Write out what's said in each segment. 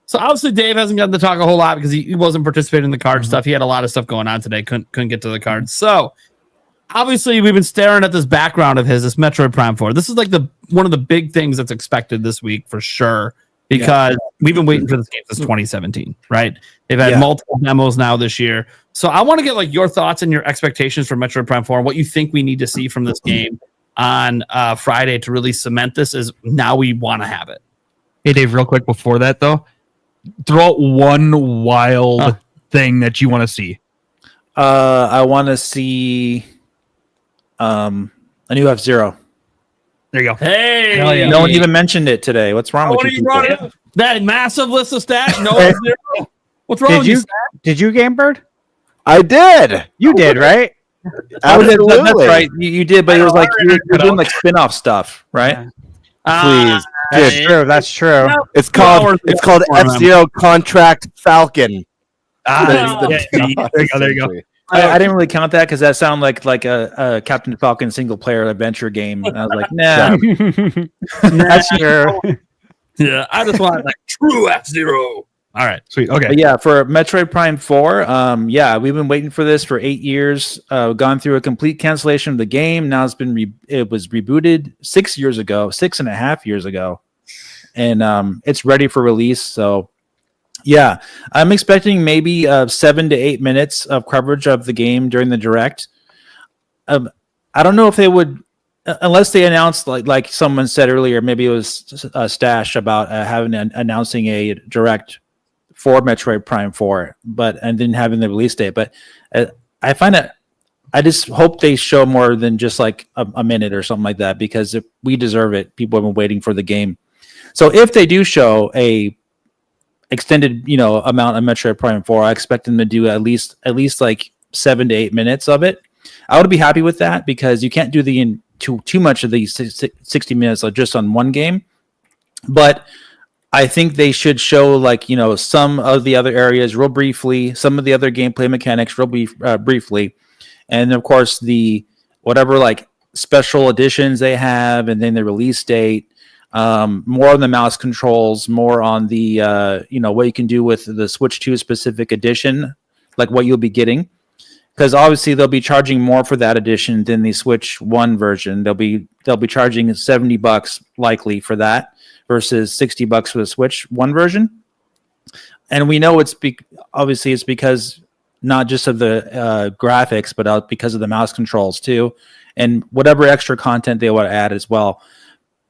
So obviously Dave hasn't gotten to talk a whole lot because he wasn't participating in the card stuff. He had a lot of stuff going on today. Couldn't get to the cards. So obviously we've been staring at this background of his, this Metroid Prime 4. This is like one of the big things that's expected this week for sure, because we've been waiting for this game since 2017, right? They've had multiple demos now this year. So I want to get like your thoughts and your expectations for Metroid Prime 4 and what you think we need to see from this game on Friday to really cement this as now we want to have it. Hey, Dave, real quick before that, though, throw out one wild thing that you want to see. I want to see a new F-Zero. There you go. Hey, yeah. No one even mentioned it today. What's wrong with you? That massive list of stats? No F-Zero. What's wrong with you? Did you, Game Bird? I did. You did, right? Absolutely. That's right. You did, but it was like you're doing like spin-off stuff, right? Please. That's true. That's true. It's called F-Zero Contract Falcon. There you go. I didn't really count that because that sounded like a Captain Falcon single player adventure game. And I was like, nah. That's true. Yeah, I just want like true F-Zero. All right, sweet. Okay. But yeah, for Metroid Prime 4, we've been waiting for this for 8 years. Gone through a complete cancellation of the game. Now it was rebooted 6.5 years ago, and it's ready for release. So yeah, I'm expecting maybe 7 to 8 minutes of coverage of the game during the direct. I don't know if they would, unless they announced like someone said earlier, maybe it was Stash about announcing a direct for Metroid Prime 4, and then having the release date. But I find it, I just hope they show more than just like a minute or something like that, because if we deserve it. People have been waiting for the game. So if they do show a extended, amount of Metroid Prime 4, I expect them to do at least like 7 to 8 minutes of it. I would be happy with that, because you can't do too much of these 60 minutes just on one game. But I think they should show some of the other areas real briefly, some of the other gameplay mechanics real briefly, and of course the whatever special editions they have, and then the release date. More on the mouse controls, more on the what you can do with the Switch 2 specific edition, like what you'll be getting, because obviously they'll be charging more for that edition than the Switch 1 version. They'll be charging $70 likely for that, versus $60 for the Switch 1 version. And we know it's because not just of the graphics, but because of the mouse controls too, and whatever extra content they want to add as well.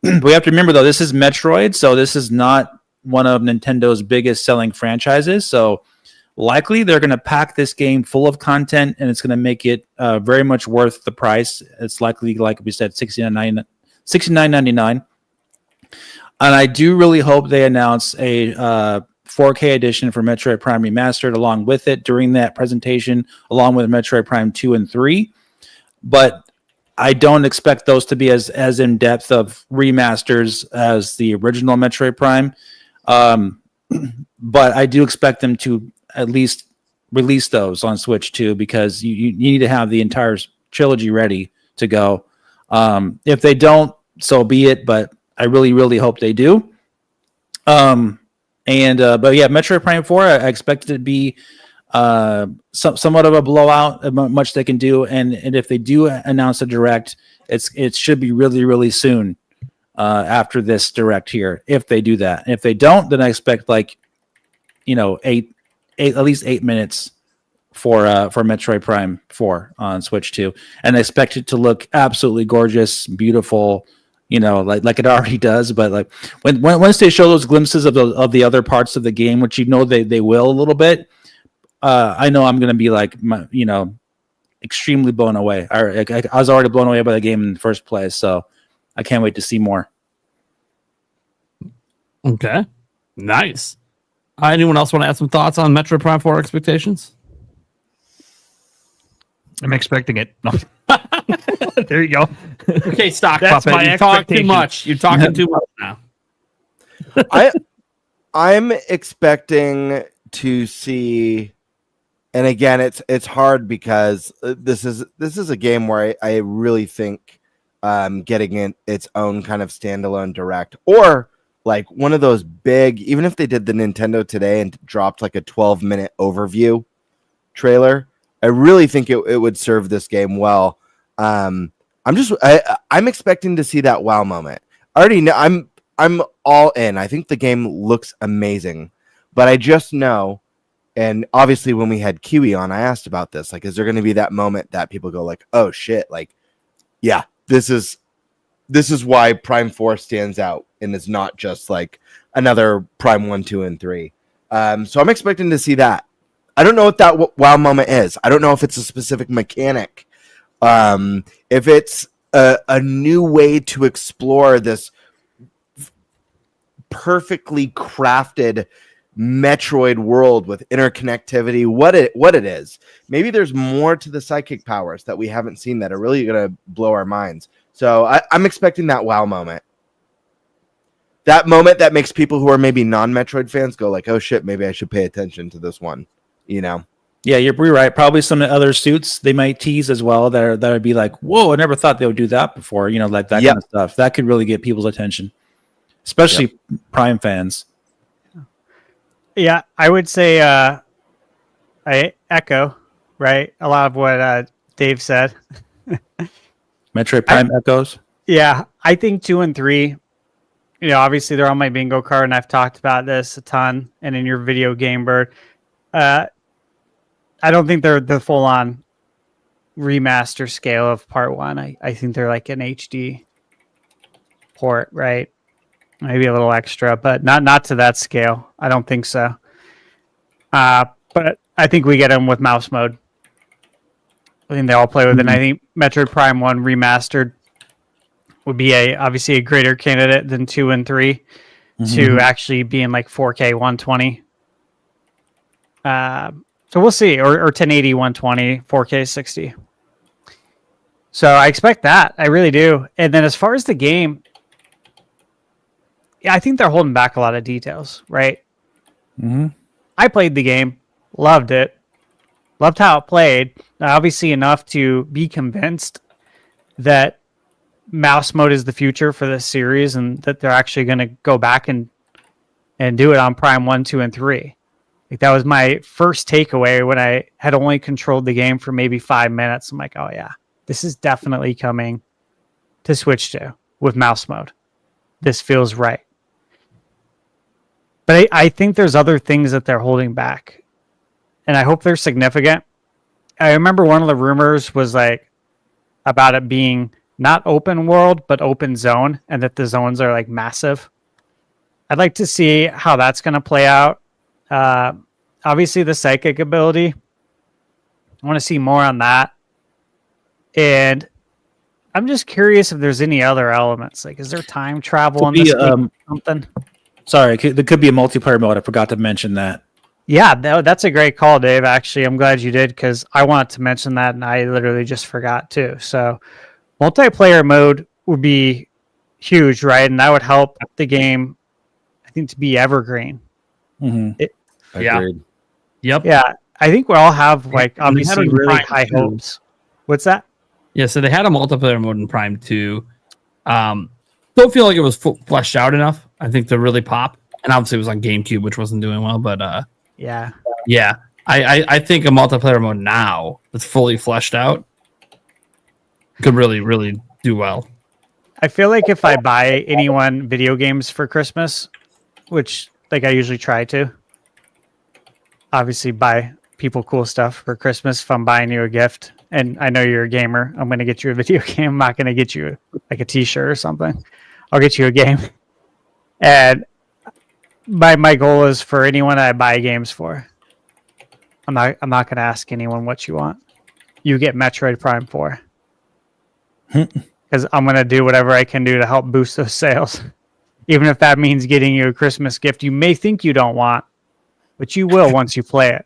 We have to remember, though, this is Metroid, so this is not one of Nintendo's biggest selling franchises. So likely they're going to pack this game full of content, and it's going to make it very much worth the price. It's likely, like we said, $69.99. And I do really hope they announce a 4K edition for Metroid Prime Remastered along with it during that presentation, along with Metroid Prime 2 and 3. But I don't expect those to be as in depth of remasters as the original Metroid Prime. But I do expect them to at least release those on Switch 2, because you need to have the entire trilogy ready to go. If they don't, so be it, but I really, really hope they do. But yeah, Metroid Prime 4, I expect it to be somewhat of a blowout, much they can do, and if they do announce a direct, it should be really, really soon after this direct here, if they do that. And if they don't, then I expect at least 8 minutes for Metroid Prime 4 on Switch 2, and I expect it to look absolutely gorgeous, beautiful, like it already does. But once they show those glimpses of the other parts of the game, which they will a little bit, I know I'm going to be extremely blown away. I was already blown away by the game in the first place, so I can't wait to see more. Okay, nice. Anyone else want to add some thoughts on Metroid Prime 4 expectations? I'm expecting it. No. There you go. Okay, Stock That's Puppet. my You talk too much. You're talking too much now. I'm expecting to see, and again, it's hard because this is a game where I really think getting its own kind of standalone direct, or like one of those big, even if they did the Nintendo today and dropped like a 12-minute overview trailer, I really think it would serve this game well. I'm expecting to see that wow moment. I already know I'm all in. I think the game looks amazing, but I just know, and obviously when we had Kiwi on, I asked about this. Like, is there going to be that moment that people go like, "Oh shit!" Like, yeah, this is why Prime 4 stands out and it's not just like another Prime 1, 2, and 3. So I'm expecting to see that. I don't know what that wow moment is. I don't know if it's a specific mechanic. If it's a new way to explore this perfectly crafted Metroid world with interconnectivity, what it is. Maybe there's more to the psychic powers that we haven't seen that are really going to blow our minds. So I'm expecting that wow moment. That moment that makes people who are maybe non-Metroid fans go like, oh shit, maybe I should pay attention to this one, you know? Yeah, you're right. Probably some of the other suits they might tease as well that would be like, whoa, I never thought they would do that before. You know, like that kind of stuff. That could really get people's attention, especially Prime fans. Yeah, I would say I echo, right? A lot of what Dave said. Metroid Prime Echoes. Yeah, I think 2 and 3, you know, obviously they're on my bingo card, and I've talked about this a ton, and in your video game, Bird. I don't think they're the full-on remaster scale of Part 1. I think they're like an HD port, right? Maybe a little extra, but not to that scale. I don't think so. But I think we get them with mouse mode. I think they all play with it. And I think Metroid Prime 1 remastered would be obviously a greater candidate than 2 and 3 to actually be in like 4K 120. So we'll see, or 1080 120, 4K 60. So I expect that. I really do. And then as far as the game, yeah, I think they're holding back a lot of details, right? Mm-hmm. I played the game, loved it, loved how it played. Obviously enough to be convinced that mouse mode is the future for this series and that they're actually going to go back and do it on Prime 1, 2, and 3. Like that was my first takeaway when I had only controlled the game for maybe 5 minutes. I'm like, oh yeah, this is definitely coming to Switch 2 with mouse mode. This feels right. But I think there's other things that they're holding back. And I hope they're significant. I remember one of the rumors was like about it being not open world, but open zone, and that the zones are like massive. I'd like to see how that's going to play out. Obviously, the psychic ability. I want to see more on that. And I'm just curious if there's any other elements. Like, is there time travel in this game? Something? Sorry, there could be a multiplayer mode. I forgot to mention that. Yeah, that's a great call, Dave. Actually, I'm glad you did because I wanted to mention that and I literally just forgot too. So multiplayer mode would be huge, right? And that would help the game, I think, to be evergreen. Mm-hmm. Agreed. Yep. Yeah, I think we all have like And they had obviously it in really Prime high too. hopes. What's that? Yeah, so they had a multiplayer mode in Prime 2. Don't feel like it was fleshed out enough, I think, to really pop. And obviously it was on GameCube, which wasn't doing well. But Yeah. yeah, I think a multiplayer mode now that's fully fleshed out could really, really do well. I feel like if I buy anyone video games for Christmas, which like I usually try to, obviously buy people cool stuff for Christmas if I'm buying you a gift. And I know you're a gamer. I'm going to get you a video game. I'm not going to get you like a t-shirt or something. I'll get you a game. And my goal is for anyone I buy games for. I'm not going to ask anyone what you want. You get Metroid Prime 4. Because I'm going to do whatever I can do to help boost those sales. Even if that means getting you a Christmas gift you may think you don't want, but you will once you play it.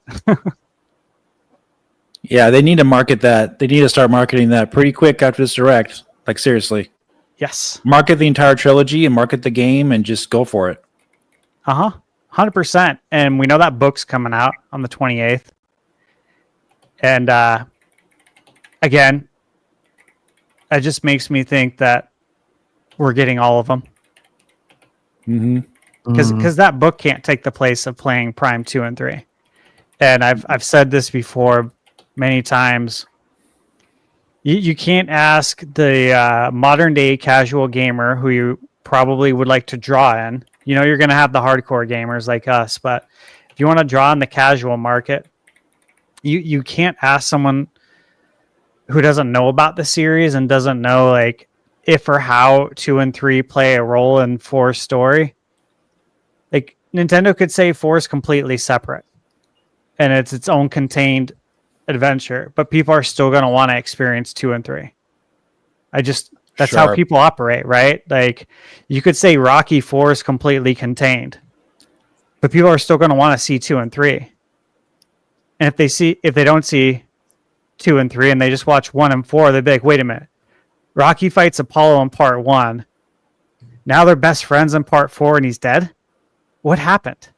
Yeah, they need to market that. They need to start marketing that pretty quick after this direct. Like, seriously. Yes. Market the entire trilogy and market the game and just go for it. 100%. And we know that book's coming out on the 28th. And again, it just makes me think that we're getting all of them. Mm-hmm. because that book can't take the place of playing Prime 2 and 3. And I've said this before many times. You can't ask the modern day casual gamer who you probably would like to draw in. You know, you're going to have the hardcore gamers like us, but if you want to draw in the casual market, you can't ask someone who doesn't know about the series and doesn't know like if or how 2 and 3 play a role in 4's story. Like Nintendo could say 4 is completely separate and it's its own contained adventure, but people are still going to want to experience 2 and 3. That's how people operate, right? Like you could say Rocky 4 is completely contained, but people are still going to want to see 2 and 3. And if they don't see 2 and 3 and they just watch 1 and 4, they'd be like, wait a minute, Rocky fights Apollo in part 1. Now they're best friends in part 4 and he's dead. What happened?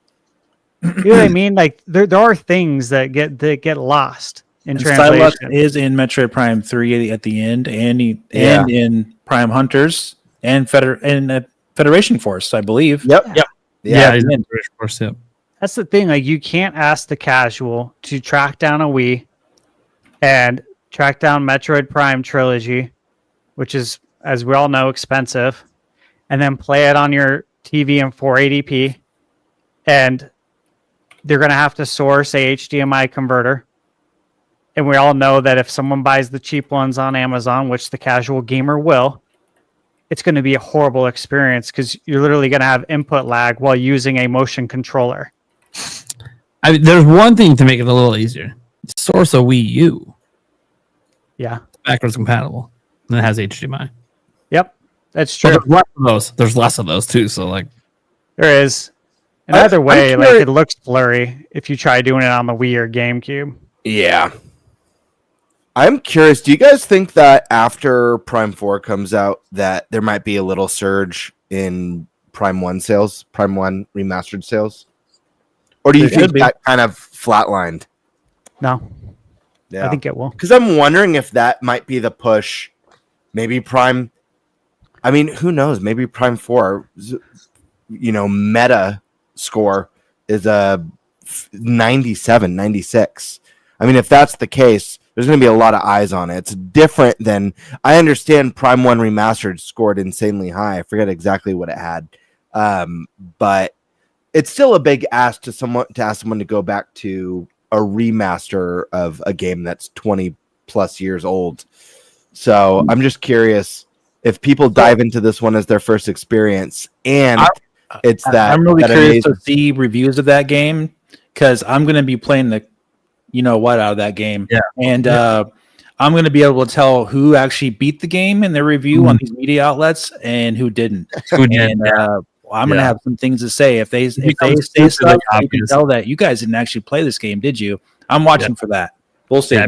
You know what I mean? Like there are things that get lost in translation. Psylocke is in Metroid Prime 3 at the end, and in Prime Hunters and Federation Force, I believe. Yep. Yeah, he's in Federation Force. Yep. That's the thing. Like you can't ask the casual to track down a Wii and track down Metroid Prime Trilogy, which is, as we all know, expensive, and then play it on your TV in 480p, and they're going to have to source a HDMI converter. And we all know that if someone buys the cheap ones on Amazon, which the casual gamer will, it's going to be a horrible experience because you're literally going to have input lag while using a motion controller. I mean, there's one thing to make it a little easier. Source a Wii U. Yeah. Backwards compatible. And it has HDMI. Yep. That's true. There's less of those too. So like there is. And either way, like it looks blurry if you try doing it on the Wii or GameCube. Yeah. I'm curious, do you guys think that after Prime 4 comes out that there might be a little surge in Prime 1 sales, Prime 1 remastered sales? Or do you think that kind of flatlined? No. Yeah. I think it will. Because I'm wondering if that might be the push. Maybe Prime, I mean, who knows? Maybe Prime 4, meta score is a 97, 96. I mean, if that's the case, there's going to be a lot of eyes on it. It's different than, I understand Prime 1 Remastered scored insanely high. I forget exactly what it had. But it's still a big ask to ask someone to go back to a remaster of a game that's 20 plus years old. So I'm just curious if people dive into this one as their first experience, and I'm really curious to see reviews of that game because I'm going to be playing the out of that game. Yeah. And I'm going to be able to tell who actually beat the game in their review on these media outlets and who didn't. I'm going to have some things to say. If they say stuff, you can tell that you guys didn't actually play this game, did you? I'm watching for that. We'll see.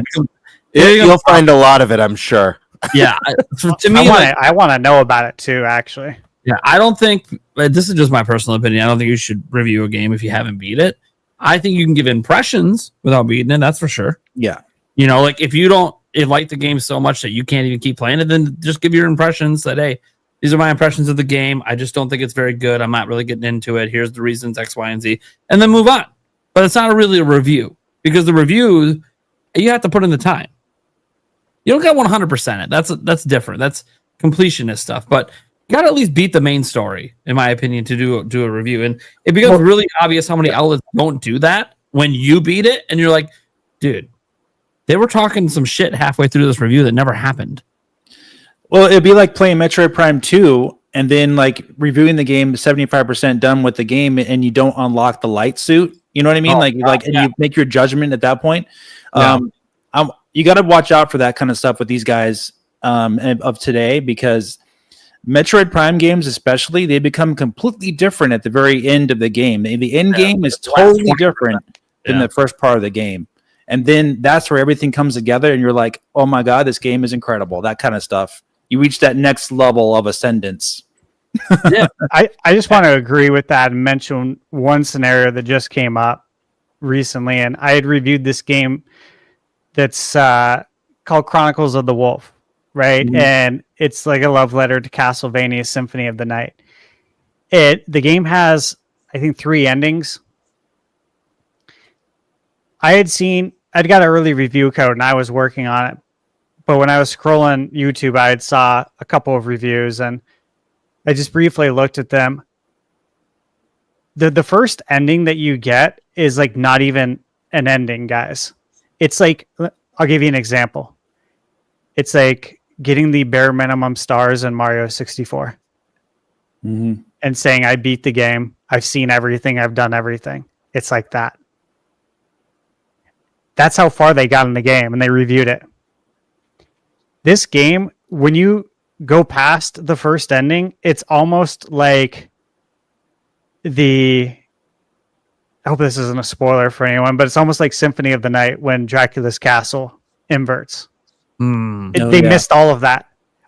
Yeah, you'll find a lot of it, I'm sure. Yeah. To me, I want to know about it too, actually. Yeah, I don't think, this is just my personal opinion, I don't think you should review a game if you haven't beat it. I think you can give impressions without beating it, that's for sure. Yeah. Like if you don't like the game so much that you can't even keep playing it, then just give your impressions that, hey, these are my impressions of the game. I just don't think it's very good. I'm not really getting into it. Here's the reasons X, Y, and Z. And then move on. But it's not really a review because the review, you have to put in the time. You don't got 100% it. That's different. That's completionist stuff. But you got to at least beat the main story, in my opinion, to do a review. And it becomes really obvious how many outlets don't do that when you beat it. And you're like, dude, they were talking some shit halfway through this review that never happened. Well, it'd be like playing Metroid Prime 2 and then like reviewing the game 75% done with the game and you don't unlock the light suit. You know what I mean? And you make your judgment at that point. You got to watch out for that kind of stuff with these guys of today because Metroid Prime games, especially, they become completely different at the very end of the game. The end game is totally different than the first part of the game. And then that's where everything comes together and you're like, oh my God, this game is incredible. That kind of stuff. You reach that next level of ascendance. Yeah, I just want to agree with that and mention one scenario that just came up recently. And I had reviewed this game that's called Chronicles of the Wolf, right? Mm-hmm. And it's like a love letter to Castlevania Symphony of the Night. The game has I think 3 endings. I'd got an early review code and I was working on it. But when I was scrolling YouTube, I saw a couple of reviews and I just briefly looked at them. The first ending that you get is like not even an ending, guys. It's like, I'll give you an example. It's like getting the bare minimum stars in Mario 64 and saying, I beat the game. I've seen everything. I've done everything. It's like that. That's how far they got in the game, and they reviewed it. This game, when you go past the first ending, it's almost like I hope this isn't a spoiler for anyone, but it's almost like Symphony of the Night when Dracula's castle inverts. They missed all of that,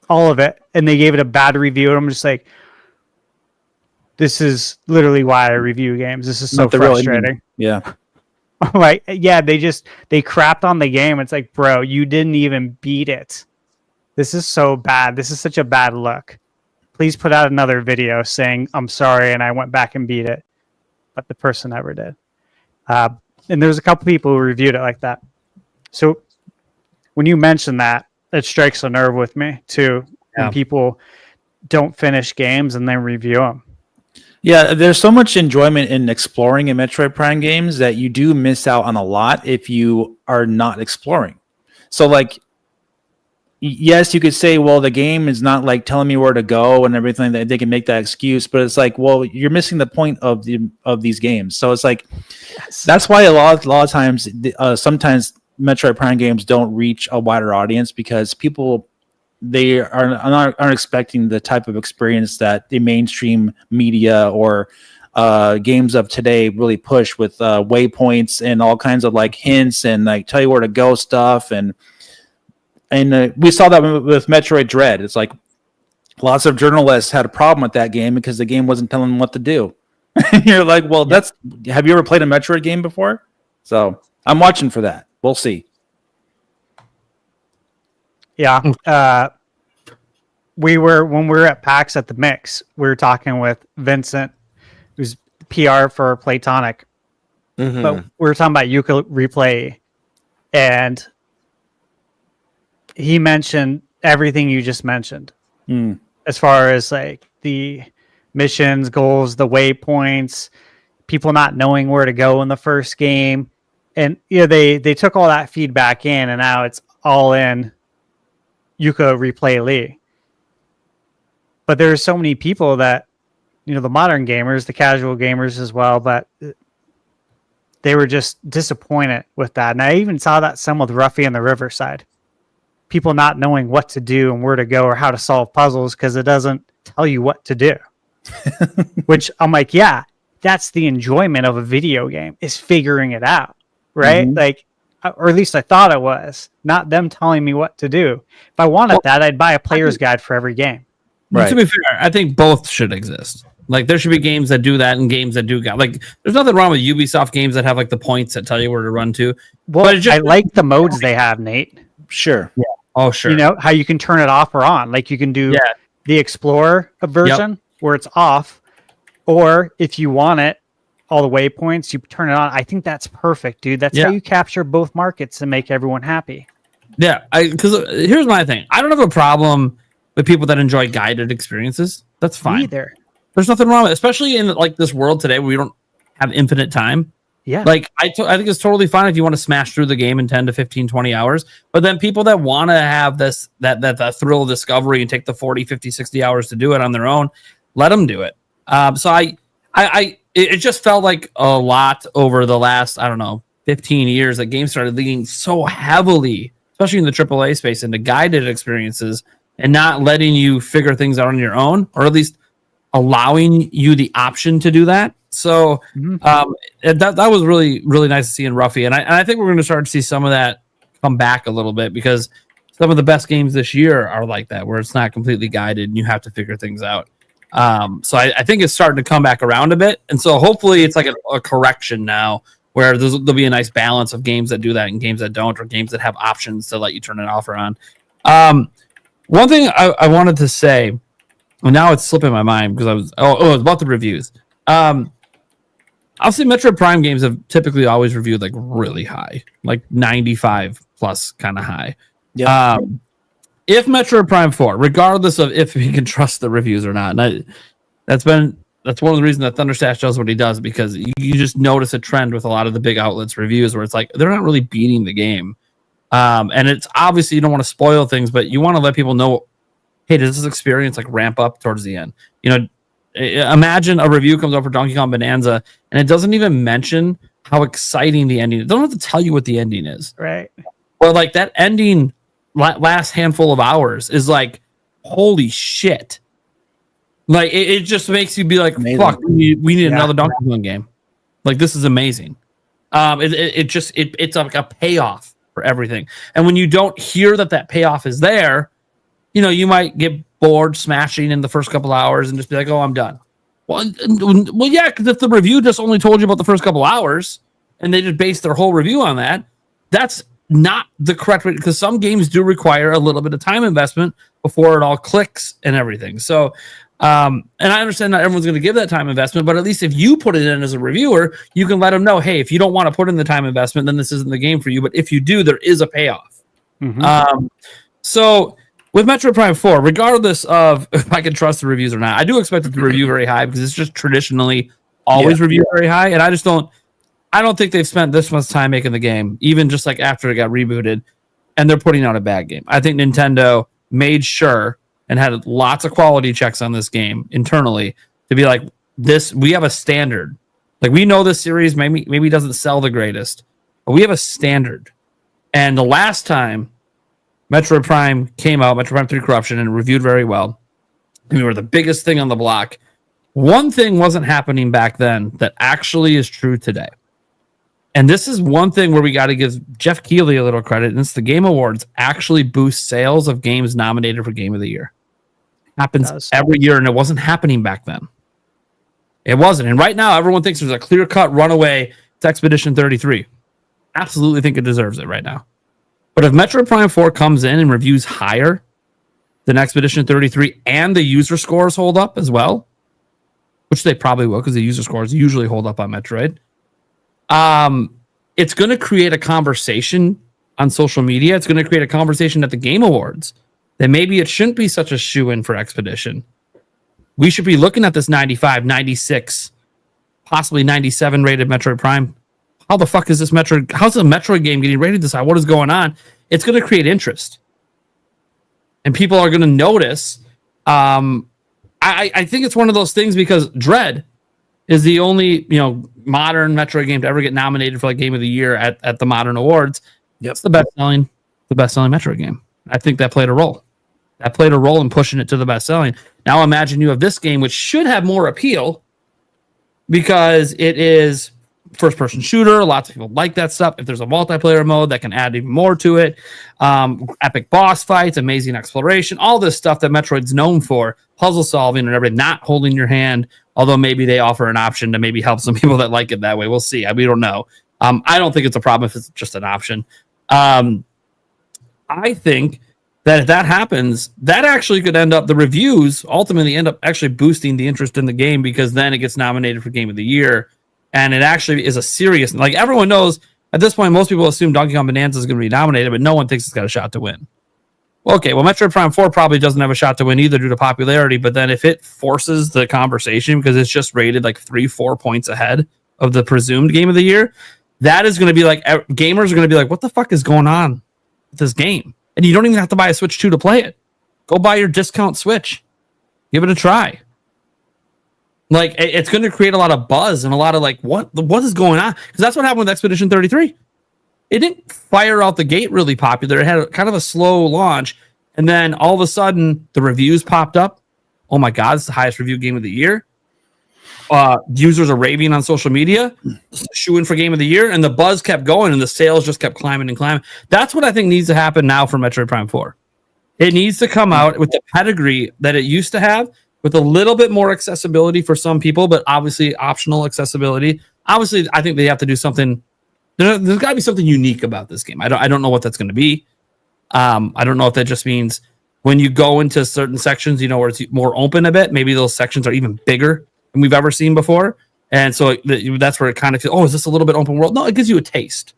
all of it, and they gave it a bad review. And I'm just like, this is literally why I review games. This is so frustrating. Yeah. Like, yeah, they crapped on the game. It's like, bro, you didn't even beat it. This is so bad. This is such a bad look. Please put out another video saying, I'm sorry, and I went back and beat it. But the person never did. And there's a couple people who reviewed it like that. So when you mention that, it strikes a nerve with me, too. Yeah. When people don't finish games and then review them. Yeah, there's so much enjoyment in exploring in Metroid Prime games that you do miss out on a lot if you are not exploring. So, like, yes, you could say, well, the game is not like telling me where to go and everything, that they can make that excuse, but it's like, well, you're missing the point of these games. So it's like, that's why a lot of times, sometimes Metroid Prime games don't reach a wider audience because people, they aren't expecting the type of experience that the mainstream media or games of today really push with waypoints and all kinds of like hints and like tell you where to go stuff. And we saw that with Metroid Dread. It's like lots of journalists had a problem with that game because the game wasn't telling them what to do. And you're like, well, have you ever played a Metroid game before? So I'm watching for that. We'll see. Yeah. When we were at PAX at the Mix, we were talking with Vincent, who's PR for Playtonic. But we were talking about Yuka Replay, and he mentioned everything you just mentioned. As far as like the missions, goals, the waypoints, people not knowing where to go in the first game. And they took all that feedback in, and now it's all in Yuka Replay Lee. But there's so many people that, the modern gamers, the casual gamers as well, but they were just disappointed with that. And I even saw that some with Ruffy and the Riverside. People not knowing what to do and where to go or how to solve puzzles because it doesn't tell you what to do. Which I'm like, yeah, that's the enjoyment of a video game, is figuring it out, right? Like, or at least I thought it was, not them telling me what to do. If I wanted that, I'd buy a player's guide for every game. Right. To be fair, I think both should exist. Like, there should be games that do that and games that do like. There's nothing wrong with Ubisoft games that have like the points that tell you where to run to. Well, but I like the modes they have, Nate. Sure. Yeah. Oh, sure. How you can turn it off or on. Like, you can do the Explorer version where it's off, or if you want it, all the waypoints, you turn it on. I think that's perfect, dude. That's how you capture both markets and make everyone happy. Yeah, because here's my thing. I don't have a problem with people that enjoy guided experiences. That's fine. Either. There's nothing wrong with it, especially in like this world today where we don't have infinite time. Yeah. Like, I think it's totally fine if you want to smash through the game in 10 to 15, 20 hours. But then people that want to have that thrill of discovery and take the 40, 50, 60 hours to do it on their own, let them do it. So it just felt like a lot over the last, 15 years that games started leaning so heavily, especially in the AAA space, into guided experiences and not letting you figure things out on your own, or at least allowing you the option to do that. So that was really, really nice to see in Ruffy. And I think we're going to start to see some of that come back a little bit, because some of the best games this year are like that, where it's not completely guided and you have to figure things out. So I think it's starting to come back around a bit. And so hopefully it's like a correction now, where there'll be a nice balance of games that do that and games that don't, or games that have options to let you turn it off or on. One thing I wanted to say, and now it's slipping my mind because I was about the reviews. I'll say Metroid Prime games have typically always reviewed like really high, like 95 plus kind of high. Yeah. If Metroid Prime 4, regardless of if we can trust the reviews or not, and that's one of the reasons that Thunderstash does what he does, because you just notice a trend with a lot of the big outlets reviews where it's like they're not really beating the game. And it's obviously you don't want to spoil things, but you want to let people know, hey, does this experience like ramp up towards the end? You know, imagine a review comes up for Donkey Kong Bonanza and it doesn't even mention how exciting the ending is. They don't have to tell you what the ending is. Right. Or like that ending last handful of hours is like, holy shit. Like it just makes you be like, Amazing. fuck, we need another Donkey Kong game. Like this is amazing. It's like a payoff for everything. And when you don't hear that payoff is there, you know, you might get bored smashing in the first couple hours and just be like, oh, I'm done. Well, yeah, because if the review just only told you about the first couple hours and they just based their whole review on that, that's not the correct way, because some games do require a little bit of time investment before it all clicks and everything. So, and I understand not everyone's going to give that time investment, but at least if you put it in as a reviewer, you can let them know, hey, if you don't want to put in the time investment, then this isn't the game for you. But if you do, there is a payoff. Mhm. So with Metroid Prime 4, regardless of if I can trust the reviews or not, I do expect it to review very high because it's just traditionally always reviewed very high. And I don't think they've spent this much time making the game, even just like after it got rebooted, and they're putting out a bad game. I think Nintendo made sure and had lots of quality checks on this game internally to be like, this, we have a standard. Like, we know this series maybe doesn't sell the greatest, but we have a standard. And the last time Metroid Prime came out, Metroid Prime 3 Corruption, and reviewed very well, and we were the biggest thing on the block. One thing wasn't happening back then that actually is true today. And this is one thing where we got to give Jeff Keighley a little credit, and it's the Game Awards actually boost sales of games nominated for Game of the Year. Happens every year, and it wasn't happening back then. It wasn't. And right now, everyone thinks there's a clear-cut runaway to Expedition 33. Absolutely think it deserves it right now. But if Metroid Prime 4 comes in and reviews higher than Expedition 33 and the user scores hold up as well, which they probably will because the user scores usually hold up on Metroid, it's going to create a conversation on social media. It's going to create a conversation at the Game Awards that maybe it shouldn't be such a shoe-in for Expedition. We should be looking at this 95, 96, possibly 97 rated Metroid Prime. How the fuck is this Metroid? How's the Metroid game getting rated this high? What is going on? It's going to create interest. And people are going to notice. I think it's one of those things because Dread is the only, modern Metroid game to ever get nominated for like Game of the Year at the Modern Awards. Yep. It's the best-selling Metroid game. I think that played a role. That played a role in pushing it to the best-selling. Now imagine you have this game, which should have more appeal because it is first-person shooter. Lots of people like that stuff. If there's a multiplayer mode, that can add even more to it. Epic boss fights, amazing exploration, all this stuff that Metroid's known for, puzzle solving and everything, not holding your hand, although maybe they offer an option to maybe help some people that like it that way. We'll see. We don't know. I don't think it's a problem if it's just an option. I think that if that happens, that actually could end up, the reviews ultimately end up actually boosting the interest in the game because then it gets nominated for Game of the Year. And it actually is a serious, like everyone knows at this point, most people assume Donkey Kong Bonanza is going to be nominated, but no one thinks it's got a shot to win. Okay, well, Metroid Prime 4 probably doesn't have a shot to win either due to popularity, but then if it forces the conversation because it's just rated like 3-4 points ahead of the presumed Game of the Year, that is going to be like, gamers are going to be like, what the fuck is going on with this game? And you don't even have to buy a Switch 2 to play it. Go buy your discount Switch. Give it a try. Like, it's going to create a lot of buzz and a lot of like, what is going on? Because that's what happened with Expedition 33. It didn't fire out the gate really popular. It had kind of a slow launch. And then all of a sudden, the reviews popped up. Oh my God, it's the highest reviewed game of the year. Users are raving on social media, shooing for Game of the Year, and the buzz kept going and the sales just kept climbing and climbing. That's what I think needs to happen now for Metroid Prime 4. It needs to come out with the pedigree that it used to have, with a little bit more accessibility for some people, but obviously optional accessibility. Obviously, I think they have to do something. There's got to be something unique about this game. I don't know what that's going to be. I don't know if that just means when you go into certain sections, where it's more open a bit, maybe those sections are even bigger than we've ever seen before. And so that's where it kind of feels, oh, is this a little bit open world? No, it gives you a taste.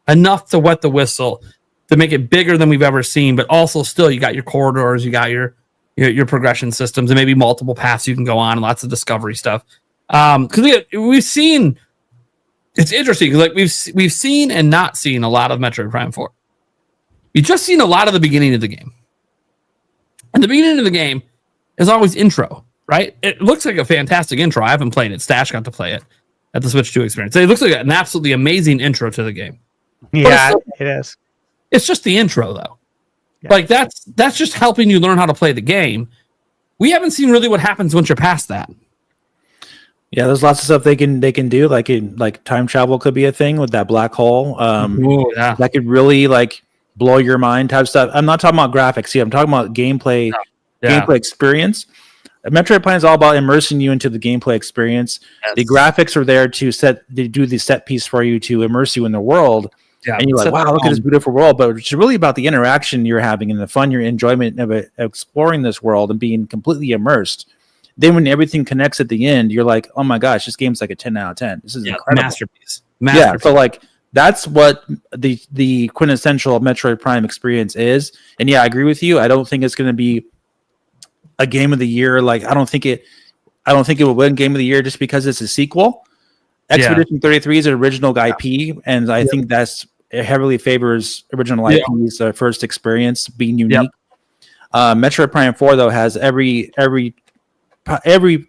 Enough to wet the whistle to make it bigger than we've ever seen, but also still you got your corridors, you got your progression systems, and maybe multiple paths you can go on, and lots of discovery stuff. Because we've seen, it's interesting because like we've seen and not seen a lot of Metroid Prime 4. You've just seen a lot of the beginning of the game. And the beginning of the game is always intro, right? It looks like a fantastic intro. I haven't played it. Stash got to play it at the Switch 2 experience. It looks like an absolutely amazing intro to the game. Yeah, it is. It's just the intro, though. Yeah. Like that's just helping you learn how to play the game. We haven't seen really what happens once you're past that. Yeah, there's lots of stuff they can do. Like time travel could be a thing with that black hole. Ooh, yeah. That could really like blow your mind type stuff. I'm not talking about graphics here. I'm talking about gameplay experience. Metroid Prime is all about immersing you into the gameplay experience. Yes. The graphics are there to do the set piece for you to immerse you in the world. Yeah. And you're like, wow, look at this beautiful world. But it's really about the interaction you're having and the fun, your enjoyment of exploring this world and being completely immersed. Then when everything connects at the end, you're like, oh my gosh, this game's like a 10 out of 10. This is incredible. Masterpiece. Yeah, so like that's what the quintessential Metroid Prime experience is. And yeah, I agree with you. I don't think it's going to be a game of the year. Like I don't think it will win game of the year just because it's a sequel. Expedition 33 is an original IP, and I think it heavily favors original IP's first experience being unique. Metroid Prime 4 though has every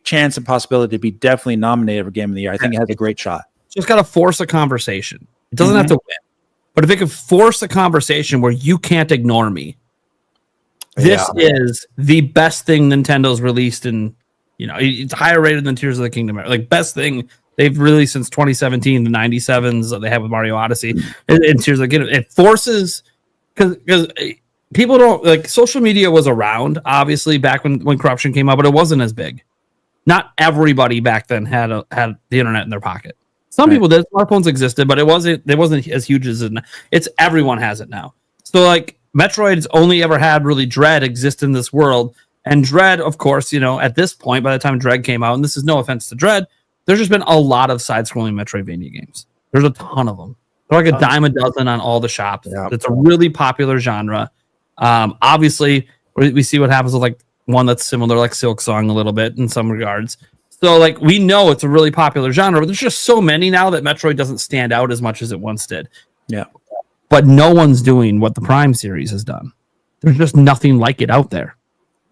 chance and possibility to be definitely nominated for game of the year. I think it has a great shot. Just got to force a conversation. It doesn't have to win, but if it could force a conversation where you can't ignore me, this is the best thing Nintendo's released in, it's higher rated than Tears of the Kingdom. Like best thing they've released since 2017, the 97s that they have with Mario Odyssey and Tears of the Kingdom. It forces, because people don't like, social media was around obviously back when corruption came out, but it wasn't as big. Not everybody back then had the internet in their pocket. Some people did. Smartphones existed, but it wasn't as huge as it's everyone has it now. So like Metroid's only ever had really Dread exist in this world, and Dread, of course, at this point, by the time Dread came out, and this is no offense to Dread, there's just been a lot of side-scrolling Metroidvania games. There's a ton of them. They're like a dime a dozen on all the shops. Yeah. It's a really popular genre. Obviously, we see what happens with like one that's similar, like Silk Song, a little bit in some regards. So, like, we know it's a really popular genre, but there's just so many now that Metroid doesn't stand out as much as it once did. Yeah. But no one's doing what the Prime series has done. There's just nothing like it out there.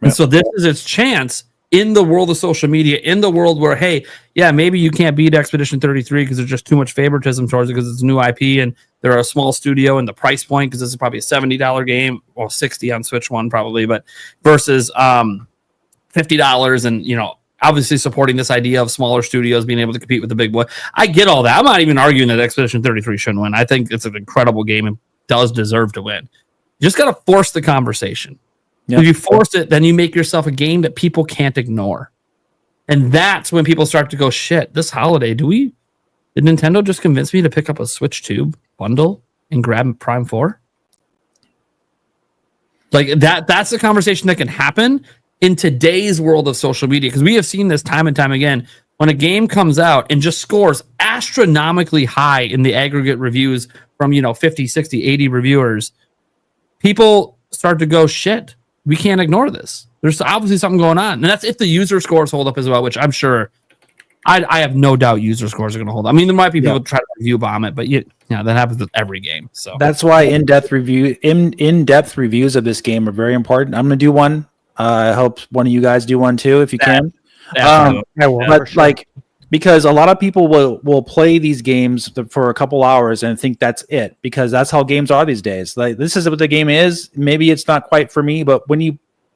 And so this is its chance in the world of social media, in the world where, hey, yeah, maybe you can't beat Expedition 33 because there's just too much favoritism towards it because it's a new IP and they're a small studio and the price point, because this is probably a $70 game, or $60 on Switch One probably, but versus $50 and, obviously supporting this idea of smaller studios being able to compete with the big boy. I get all that. I'm not even arguing that Expedition 33 shouldn't win. I think it's an incredible game and does deserve to win. You just got to force the conversation. Yep. If you force it, then you make yourself a game that people can't ignore. And that's when people start to go, shit, this holiday, did Nintendo just convince me to pick up a Switch 2 bundle and grab Prime 4? Like that's a conversation that can happen in today's world of social media, because we have seen this time and time again. When a game comes out and just scores astronomically high in the aggregate reviews from 50, 60, 80 reviewers, people start to go, shit, we can't ignore this. There's obviously something going on. And that's if the user scores hold up as well, which I'm sure I have no doubt user scores are going to hold up. I mean, there might be people try to review bomb it, but that happens with every game. So that's why in-depth reviews of this game are very important. I'm going to do one. I hope one of you guys do one too, if you can. I will, but sure. Because a lot of people will play these games for a couple hours and think that's it, because that's how games are these days. Like, this is what the game is. Maybe it's not quite for me, but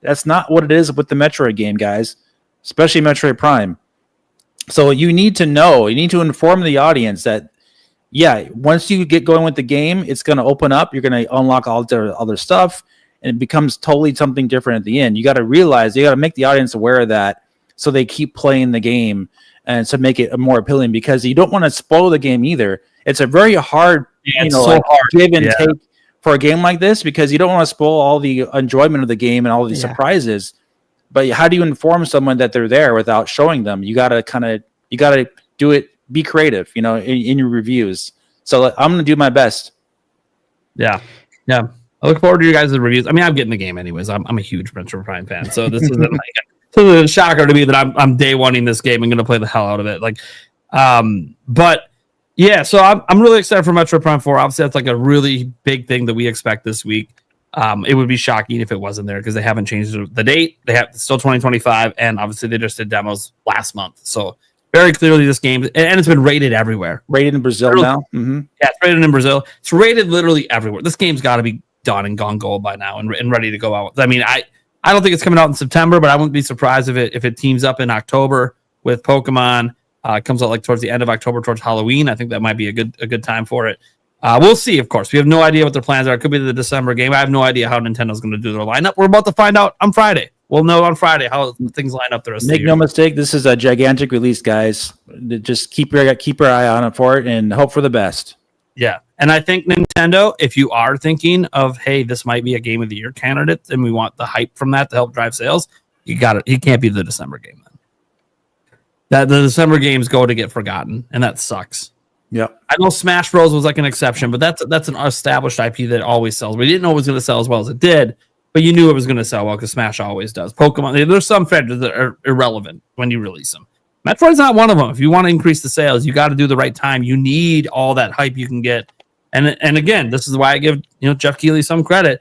that's not what it is with the Metroid game, guys, especially Metroid Prime. So you need to inform the audience that, once you get going with the game, it's going to open up. You're going to unlock all the other stuff, and it becomes totally something different at the end. You got to realize, you got to make the audience aware of that, so they keep playing the game and to make it more appealing, because you don't want to spoil the game either. It's a very hard, hard give and take for a game like this, because you don't want to spoil all the enjoyment of the game and all the surprises. But how do you inform someone that they're there without showing them? You got to do it. Be creative, in your reviews. So I'm going to do my best. Yeah. I look forward to you guys' reviews. I mean, I'm getting the game anyways. I'm a huge Metroid Prime fan, so this isn't a shocker to me that I'm day oneing this game and going to play the hell out of it. But yeah, so I'm really excited for Metroid Prime 4. Obviously, that's like a really big thing that we expect this week. It would be shocking if it wasn't there because they haven't changed the date. They have still 2025, and obviously they just did demos last month. So very clearly, this game, and it's been rated everywhere. Rated in Brazil now. Mm-hmm. Yeah, it's rated in Brazil. It's rated literally everywhere. This game's got to be done and gone gold by now and ready to go out. I mean, I don't think it's coming out in September, but I wouldn't be surprised if it teams up in October with Pokemon. It comes out like towards the end of October, towards Halloween. I think that might be a good time for it. We'll see, of course. We have no idea what their plans are. It could be the December game. I have no idea how Nintendo's going to do their lineup. We're about to find out on Friday. We'll know on Friday how things line up the rest of the year. Make no mistake, this is a gigantic release, guys. Just keep your eye on it for it and hope for the best. Yeah. And I think Nintendo, if you are thinking of, hey, this might be a game of the year candidate, and we want the hype from that to help drive sales, you got it. It can't be the December game then. That the December games go to get forgotten, and that sucks. Yep. I know Smash Bros was like an exception, but that's an established IP that always sells. We didn't know it was going to sell as well as it did, but you knew it was going to sell well because Smash always does. Pokemon, there's some franchises that are irrelevant when you release them. Metroid's not one of them. If you want to increase the sales, you got to do the right time. You need all that hype you can get. And again, this is why I give Jeff Keighley some credit.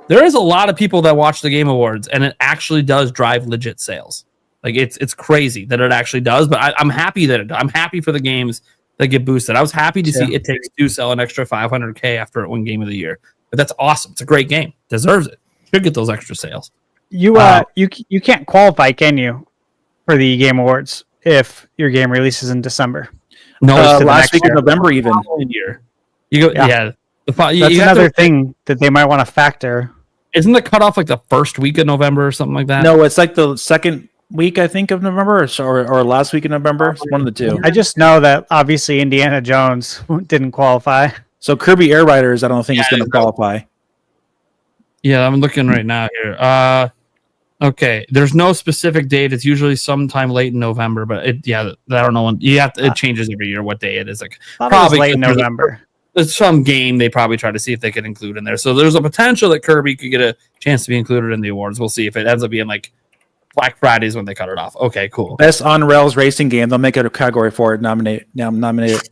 There is a lot of people that watch the Game Awards, and it actually does drive legit sales. Like it's crazy that it actually does. But I'm happy that I'm happy for the games that get boosted. I was happy to see It Takes Two sell an extra $500K after it won Game of the Year. But that's awesome. It's a great game. Deserves it. Should get those extra sales. You can't qualify, can you, for the Game Awards if your game releases in December? No, last week of November even. Year. You go, yeah. That's another thing that they might want to factor. Isn't the cutoff like the first week of November or something like that? No, it's like the second week, I think, of November or last week of November. It's one of the two. I just know that obviously Indiana Jones didn't qualify. So Kirby Air Riders, I don't think is going to qualify. Yeah, I'm looking right now here. Okay, there's no specific date. It's usually sometime late in November, but I don't know when. It changes every year what day it is. Like probably late in November. There's some game they probably try to see if they could include in there. So there's a potential that Kirby could get a chance to be included in the awards. We'll see if it ends up being like Black Fridays when they cut it off. Okay, cool. Best on rails racing game. They'll make it a category for it. Nominate it.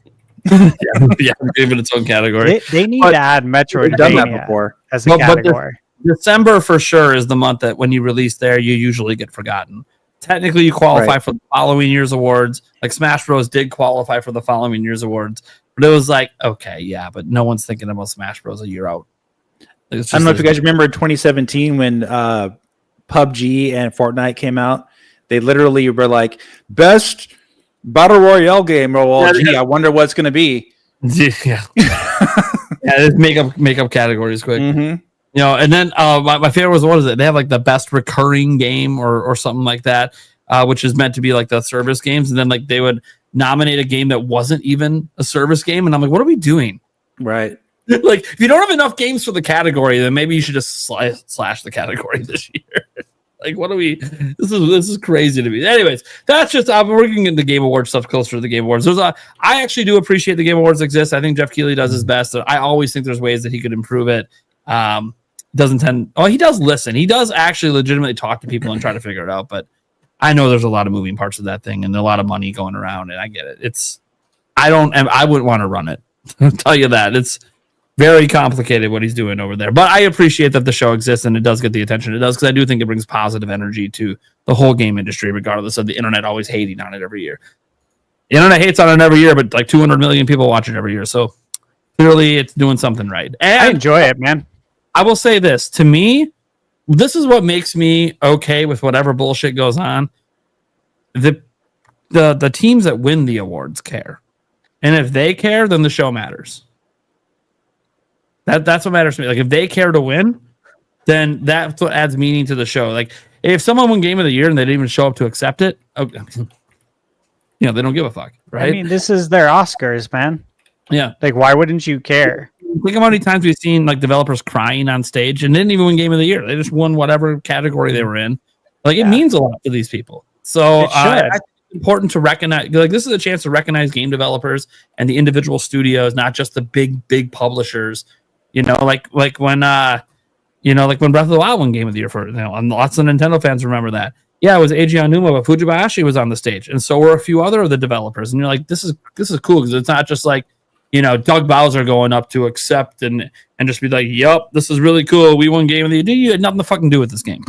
yeah, give it its own category. They need to add Metroid. We've done that before as a category. December for sure is the month that when you release there, you usually get forgotten. Technically, you qualify for the following year's awards. Like Smash Bros. Did qualify for the following year's awards, but it was like, okay, yeah, but no one's thinking about Smash Bros. A year out. I don't know if you guys remember 2017 when PUBG and Fortnite came out. They literally were like, best battle royale game. Oh, well, I wonder what it's going to be. Yeah, just make up categories quick. Mm-hmm. And then my favorite was, what is it? They have like the best recurring game or something like that, which is meant to be like the service games. And then like they would nominate a game that wasn't even a service game. And I'm like, what are we doing? Right. Like, if you don't have enough games for the category, then maybe you should just slash the category this year. Like, what are we? This is crazy to me. Anyways, that's just we're getting the Game Awards stuff closer to the Game Awards. I actually do appreciate the Game Awards exist. I think Jeff Keighley does his best. I always think there's ways that he could improve it. He does listen. He does actually legitimately talk to people and try to figure it out. But I know there's a lot of moving parts of that thing and a lot of money going around, and I get it. I wouldn't want to run it. I'll tell you that. It's very complicated what he's doing over there. But I appreciate that the show exists and it does get the attention it does, because I do think it brings positive energy to the whole game industry, regardless of the internet always hating on it every year. The internet hates on it every year, but like 200 million people watch it every year. So clearly it's doing something right. And I enjoy it, man. I will say this. To me, this is what makes me okay with whatever bullshit goes on. The teams that win the awards care. And if they care, then the show matters. That's what matters to me. Like, if they care to win, then that's what adds meaning to the show. Like, if someone won Game of the Year and they didn't even show up to accept it, they don't give a fuck, right? I mean, this is their Oscars, man. Yeah. Like, why wouldn't you care? Think of how many times we've seen like developers crying on stage and didn't even win Game of the Year. They just won whatever category they were in. Like, it means a lot to these people. So important to recognize, like, this is a chance to recognize game developers and the individual studios, not just the big publishers. Like when like when Breath of the Wild won Game of the Year for, and lots of Nintendo fans remember that. Yeah, it was Eiji Aonuma, but Fujibayashi was on the stage, and so were a few other of the developers. And you're like, this is cool, because it's not just like, Doug Bowser going up to accept and just be like, "Yup, this is really cool. We won Game of the Year." You had nothing to fucking do with this game.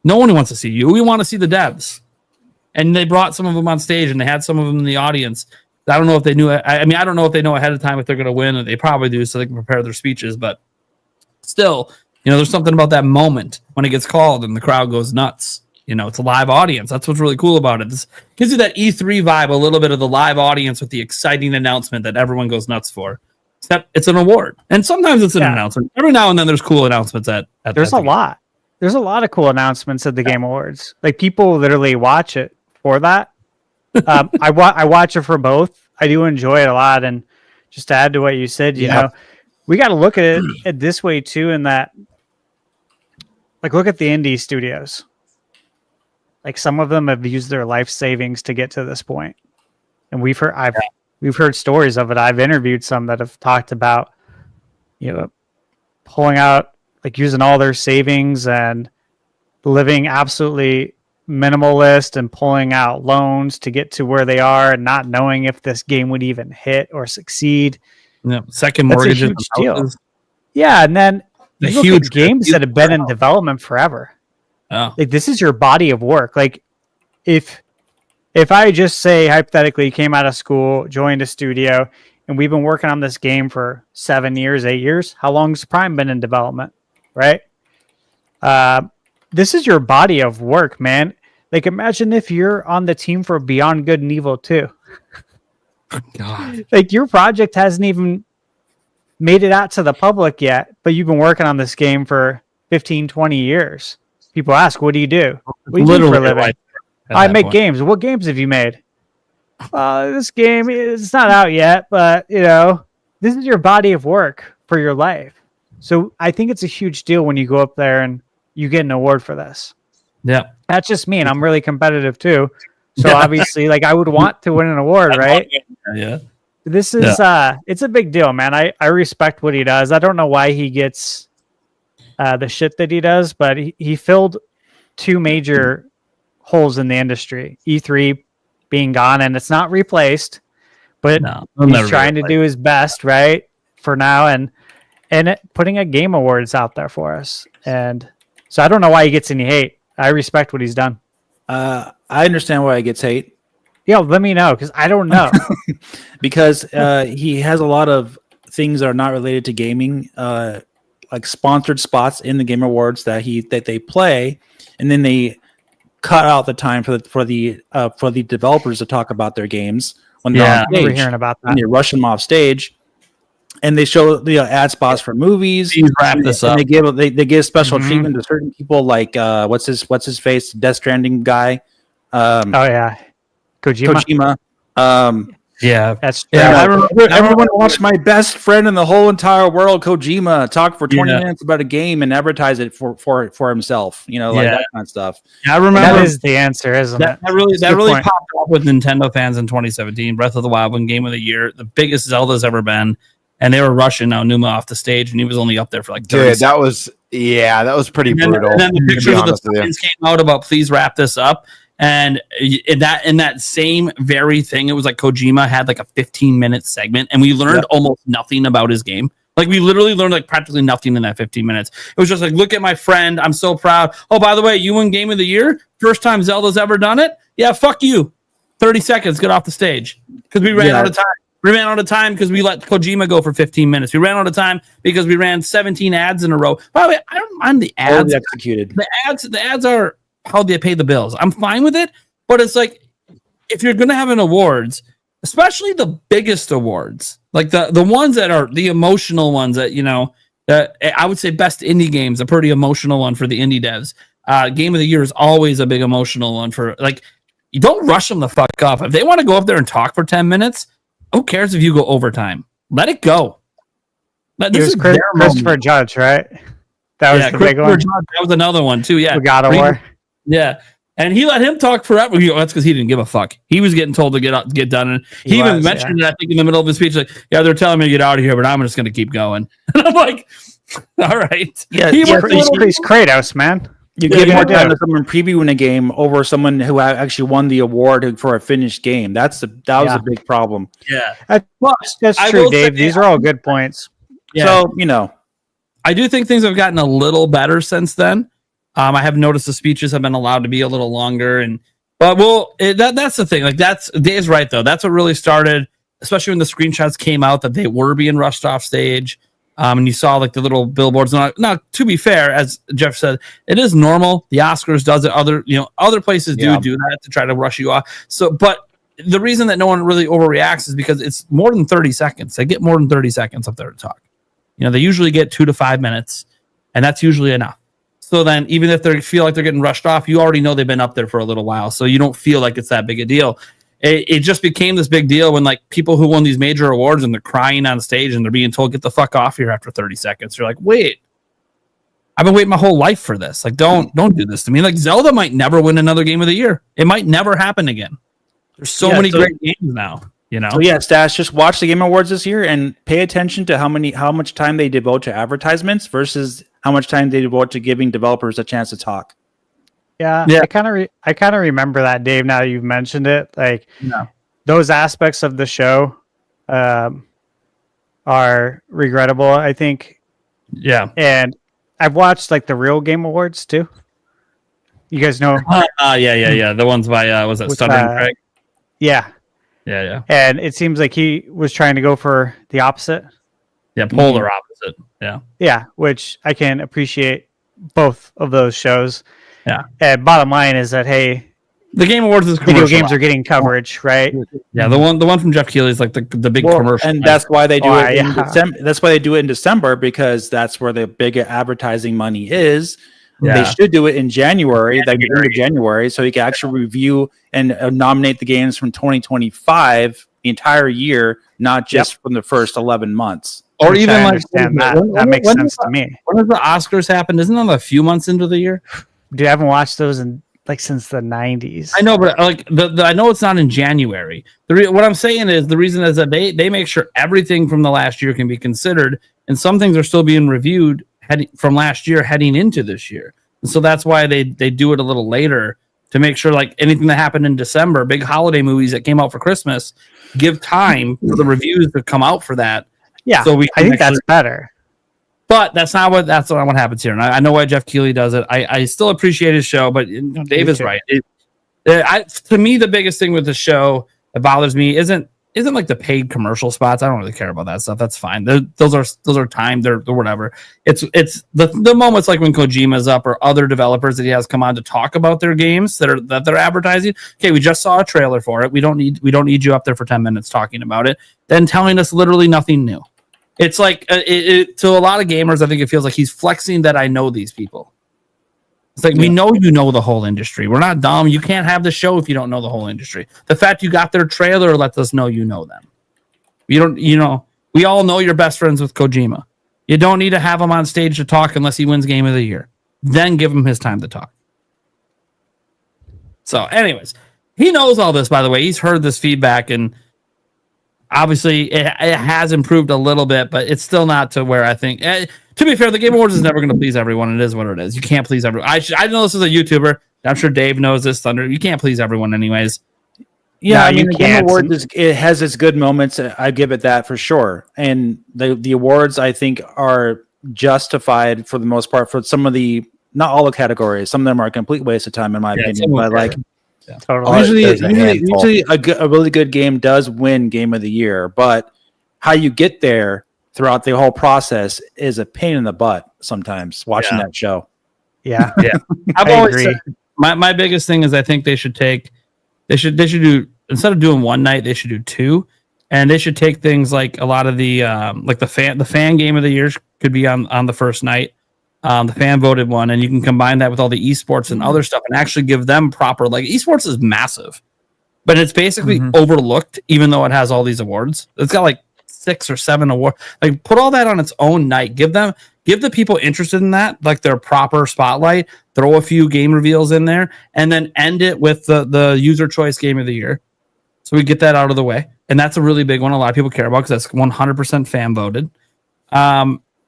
No one wants to see you. We want to see the devs. And they brought some of them on stage, and they had some of them in the audience. I don't know if they knew. I don't know if they know ahead of time if they're going to win, and they probably do, so they can prepare their speeches. But still, there's something about that moment when it gets called and the crowd goes nuts. It's a live audience. That's what's really cool about it. This gives you that E3 vibe, a little bit of the live audience with the exciting announcement that everyone goes nuts for. Except it's an award, and sometimes it's an announcement. Every now and then, there's cool announcements at There's a lot. There's a lot of cool announcements at the Game Awards. Like, people literally watch it for that. I watch it for both. I do enjoy it a lot. And just to add to what you said, you know, we got to look at it this way too. In that, like, look at the indie studios. Like, some of them have used their life savings to get to this point, and we've heard stories of it. I've interviewed some that have talked about, pulling out, like, using all their savings and living absolutely minimalist and pulling out loans to get to where they are, and not knowing if this game would even hit or succeed. Second That's mortgages. a huge deal. Yeah, and then you look at games that have been in development forever. Oh. Like, this is your body of work. Like, if I just say, hypothetically, came out of school, joined a studio, and we've been working on this game for 7 years, 8 years, how long has Prime been in development? Right? This is your body of work, man. Like, imagine if you're on the team for Beyond Good and Evil 2. God. Like, your project hasn't even made it out to the public yet, but you've been working on this game for 15, 20 years. People ask, what do you do? What do you do for a living? I make games. What games have you made? This game, it's not out yet, but, this is your body of work for your life. So I think it's a huge deal when you go up there and you get an award for this. Yeah. That's just me, and I'm really competitive too. So obviously, like, I would want to win an award, right? Yeah. This is it's a big deal, man. I respect what he does. I don't know why he gets the shit that he does, but he filled two major holes in the industry. E3 being gone, and it's not replaced, but he's trying to do his best, right, for now, and putting a Game Awards out there for us. And so I don't know why he gets any hate. I respect what he's done. I understand why he gets hate. Yeah, let me know, because I don't know. Because he has a lot of things that are not related to gaming, like sponsored spots in the Game Awards that they play, and then they cut out the time for the developers to talk about their games when they're on stage. We're hearing about that. And they rush them off stage, and they show the ad spots for movies. Please wrap this up. They give special treatment to certain people, like what's his face, Death Stranding guy. Kojima. Yeah, that's true. Everyone watched my best friend in the whole entire world, Kojima, talk for 20 minutes about a game and advertise it for himself. Like that kind of stuff. Yeah, I remember that is the answer, isn't it? That really popped up with Nintendo fans in 2017. Breath of the Wild won Game of the Year, the biggest Zelda's ever been, and they were rushing Aonuma off the stage, and he was only up there for like 30 seconds. That was pretty brutal. And then the pictures of the signs came out about please wrap this up. And in that same very thing, it was like Kojima had like a 15-minute segment, and we learned almost nothing about his game. Like, we literally learned like practically nothing in that 15 minutes. It was just like, look at my friend. I'm so proud. Oh, by the way, you won Game of the Year. First time Zelda's ever done it. Yeah, fuck you. 30 seconds. Get off the stage. Because we ran out of time. We ran out of time because we let Kojima go for 15 minutes. We ran out of time because we ran 17 ads in a row. By the way, I don't mind the ads. Totally executed. The ads are how they pay the bills. I'm fine with it, but it's like, if you're gonna have an awards, especially the biggest awards, like the ones that are the emotional ones that that I would say best indie games, a pretty emotional one for the indie devs. Game of the Year is always a big emotional one for, like, you don't rush them the fuck up. If they want to go up there and talk for 10 minutes, who cares if you go overtime? Let it go. This is Christopher Judge, right? That was the big one. That was another one too. Yeah, God of War. Yeah, And he let him talk forever. That's because he didn't give a fuck. He was getting told to get done. And he even mentioned it, I think, in the middle of his speech, like, yeah, they're telling me to get out of here, but I'm just going to keep going. And I'm like, all right. Yeah, He's Kratos, man. You give more time to someone previewing a game over someone who actually won the award for a finished game. That was a big problem. Yeah. That's true, Dave. These are all good points. Yeah. So, I do think things have gotten a little better since then. I have noticed the speeches have been allowed to be a little longer, that's the thing. Like, Dave's right though. That's what really started, especially when the screenshots came out that they were being rushed off stage. And you saw like the little billboards. Now, to be fair, as Jeff said, it is normal. The Oscars does it. Other places do that to try to rush you off. So, but the reason that no one really overreacts is because it's more than 30 seconds. They get more than 30 seconds up there to talk. They usually get 2 to 5 minutes, and that's usually enough. So then, even if they feel like they're getting rushed off, you already know they've been up there for a little while, so you don't feel like it's that big a deal. It just became this big deal when like people who won these major awards and they're crying on stage and they're being told, get the fuck off here after 30 seconds. You're like, wait, I've been waiting my whole life for this. Like, don't do this to me. Like, Zelda might never win another game of the year. It might never happen again. There's so many great games now, So Stash, just watch the Game Awards this year and pay attention to how much time they devote to advertisements versus how much time they devote to giving developers a chance to talk. Yeah. I kind of remember that, Dave. Now that you've mentioned it, like those aspects of the show are regrettable, I think. Yeah, and I've watched like the real Game Awards too. You guys know? Yeah. The ones by was it Stuttering Craig? Yeah. And it seems like he was trying to go for the opposite. Yeah, polar opposite. Yeah, which I can appreciate both of those shows. Yeah. And bottom line is that, hey, the Game Awards is video games are getting coverage, right? Yeah, the one from Jeff Keighley is like the big commercial, and that's why they do it. In December. That's why they do it in December, because that's where the big advertising money is. Yeah. They should do it in January, like the end of January, so you can actually review and nominate the games from 2025 the entire year, not just from the first 11 months. Or even I understand that makes sense to me. When does the Oscars happen? Isn't that a few months into the year? Dude, I haven't watched those in since the 90s. I know, but like I know it's not in January. What I'm saying is the reason is that they make sure everything from the last year can be considered, and some things are still being reviewed from last year heading into this year. And so that's why they do it a little later to make sure like anything that happened in December, big holiday movies that came out for Christmas, give time for the reviews to come out for that. Yeah, so I think that's better. But that's not what happens here. And I know why Jeff Keighley does it. I still appreciate his show, but Dave is right. To me, the biggest thing with the show that bothers me isn't like the paid commercial spots. I don't really care about that stuff. That's fine. Those are timed. They're whatever. It's the moments like when Kojima's up or other developers that he has come on to talk about their games that they're advertising. Okay, we just saw a trailer for it. We don't need you up there for 10 minutes talking about it, then telling us literally nothing new. It's like to a lot of gamers, I think it feels like he's flexing that I know these people. It's like, we know you know the whole industry. We're not dumb. You can't have the show if you don't know the whole industry. The fact you got their trailer lets us know you know them. We all know you're best friends with Kojima. You don't need to have him on stage to talk unless he wins Game of the Year. Then give him his time to talk. So, anyways, he knows all this, by the way. He's heard this feedback, and obviously it has improved a little bit, but it's still not to where I think... to be fair, the Game Awards is never going to please everyone. It is what it is. You can't please everyone. I know this is a YouTuber. I'm sure Dave knows this, Thunder. You can't please everyone anyways. Yeah, I mean, the Game Awards it has its good moments. I give it that for sure. And the awards, I think, are justified for the most part for some of the... Not all the categories. Some of them are a complete waste of time, in my opinion. But like... Yeah. Totally. Usually a really good game does win Game of the Year, but how you get there throughout the whole process is a pain in the butt sometimes watching that show. Yeah. I've always said my biggest thing is I think they should do, instead of doing one night, they should do two, and they should take things like a lot of the like the fan game of the year could be on the first night. The fan voted one, and you can combine that with all the esports and other stuff and actually give them proper, like, esports is massive, but it's basically overlooked, even though it has all these awards. It's got like 6 or 7 awards. Like, put all that on its own night. Give them give the people interested in that like their proper spotlight, throw a few game reveals in there, and then end it with the user choice game of the year. So we get that out of the way. And that's a really big one. A lot of people care about because that's 100% fan voted.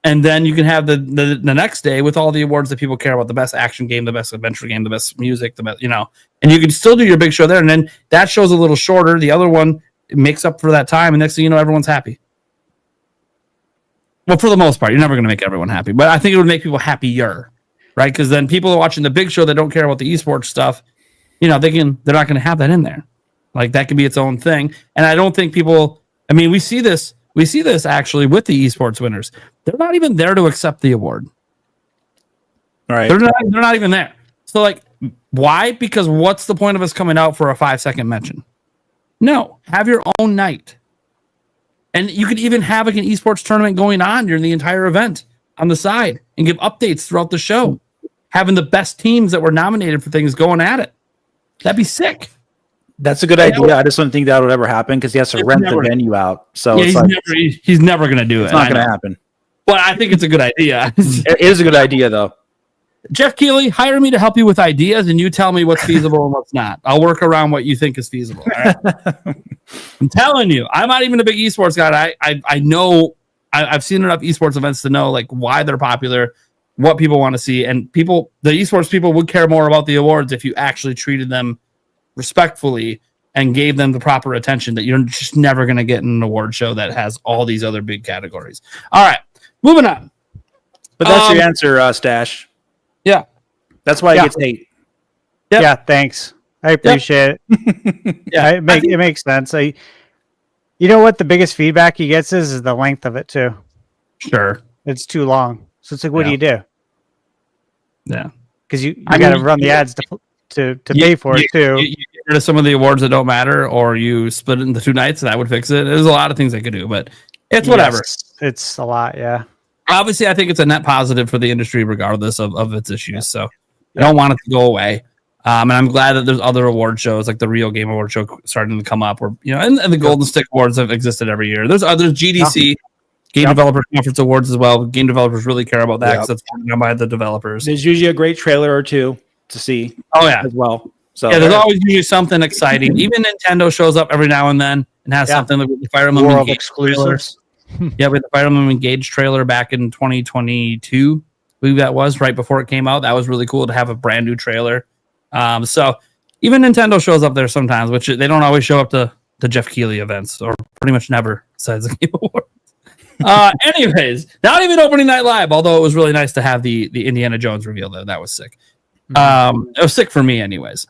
And then you can have the next day with all the awards that people care about, the best action game, the best adventure game, the best music, the best, and you can still do your big show there. And then that show's a little shorter. The other one makes up for that time. And next thing you know, everyone's happy. Well, for the most part, you're never going to make everyone happy, but I think it would make people happier, right? Because then people are watching the big show that don't care about the esports stuff. They're not going to have that in there. Like that could be its own thing. And I don't think people, we see this actually with the esports winners. They're not even there to accept the award. All right. They're not even there. So like, why? Because what's the point of us coming out for a 5-second mention? No, have your own night. And you could even have like an esports tournament going on during the entire event on the side and give updates throughout the show. Having the best teams that were nominated for things going at it. That'd be sick. That's a good idea. I just don't think that would ever happen because he has to rent the venue out. So yeah, he's never going to do it. It's not going to happen. But I think it's a good idea. It is a good idea, though. Jeff Keighley, hire me to help you with ideas, and you tell me what's feasible and what's not. I'll work around what you think is feasible. All right? I'm telling you, I'm not even a big esports guy. I know I've seen enough esports events to know like why they're popular, what people want to see, and the esports people would care more about the awards if you actually treated them respectfully and gave them the proper attention that you're just never going to get in an award show that has all these other big categories. All right, moving on. But that's your answer, Stash. Yeah. That's why it gets 8. Yep. Yeah, thanks. I appreciate it. Yeah, it makes sense. You know what the biggest feedback he gets is the length of it too. Sure. It's too long. So it's like, what do you do? Yeah. Because you got to run the ads to pay for it too. You get rid of some of the awards that don't matter, or you split it into 2 nights. That would fix it. There's a lot of things they could do, but it's whatever. Yes, it's a lot, yeah. Obviously, I think it's a net positive for the industry, regardless of its issues. So I don't want it to go away. And I'm glad that there's other award shows like the Real Game Award show starting to come up, where and the Golden Stick Awards have existed every year. There's GDC. Game Developer Conference Awards as well. Game developers really care about that because that's done by the developers. There's usually a great trailer or two to see. Oh yeah, as well. So yeah, there's always usually something exciting. Even Nintendo shows up every now and then and has something like the Fire Emblem World exclusives. Yeah, with the Fire Emblem Engage trailer back in 2022, I believe that was right before it came out. That was really cool to have a brand new trailer. So even Nintendo shows up there sometimes, which they don't always show up to Jeff Keighley events, or pretty much never, besides the Game Awards. Anyways, not even opening night live, although it was really nice to have the Indiana Jones reveal there. That was sick. It was sick for me anyways.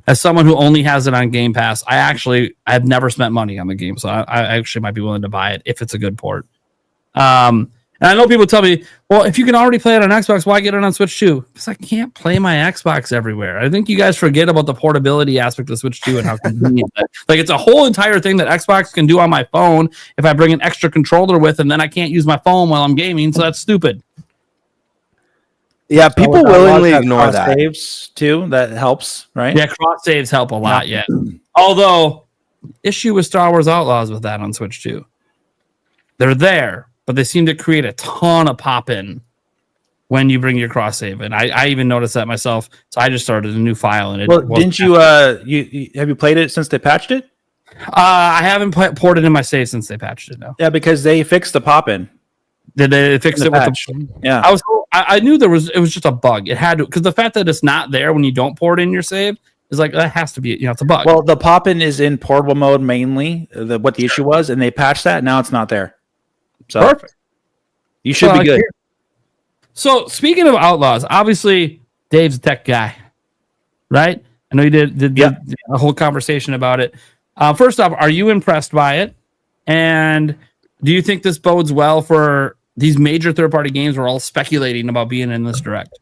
As someone who only has it on Game Pass, I've never spent money on the game, so I actually might be willing to buy it if it's a good port. And I know people tell me, well, if you can already play it on Xbox, why get it on Switch 2? Because I can't play my Xbox everywhere. I think you guys forget about the portability aspect of Switch 2 and how convenient that. Like, it's a whole entire thing that Xbox can do on my phone if I bring an extra controller with, and then I can't use my phone while I'm gaming, so that's stupid. Yeah, people willingly ignore that. Saves too, that helps, right? Yeah, cross saves help a lot, yeah. Although, issue with Star Wars Outlaws with that on Switch 2. They're there, but they seem to create a ton of pop-in when you bring your cross save. And I even noticed that myself, so I just started a new file. And didn't you have you played it since they patched it? I haven't ported in my save since they patched it, no. Yeah, because they fixed the pop-in. Did they fix it with the Yeah. I knew it was just a bug. It had to, because the fact that it's not there when you don't port in your save is like, that has to be, it's a bug. Well, the pop-in is in portable mode mainly, what the issue was, and they patched that. Now it's not there. So perfect. You should be good. So speaking of Outlaws, obviously Dave's a tech guy, right? I know you did a whole conversation about it. First off, are you impressed by it? And do you think this bodes well for these major third-party games we're all speculating about being in this direct?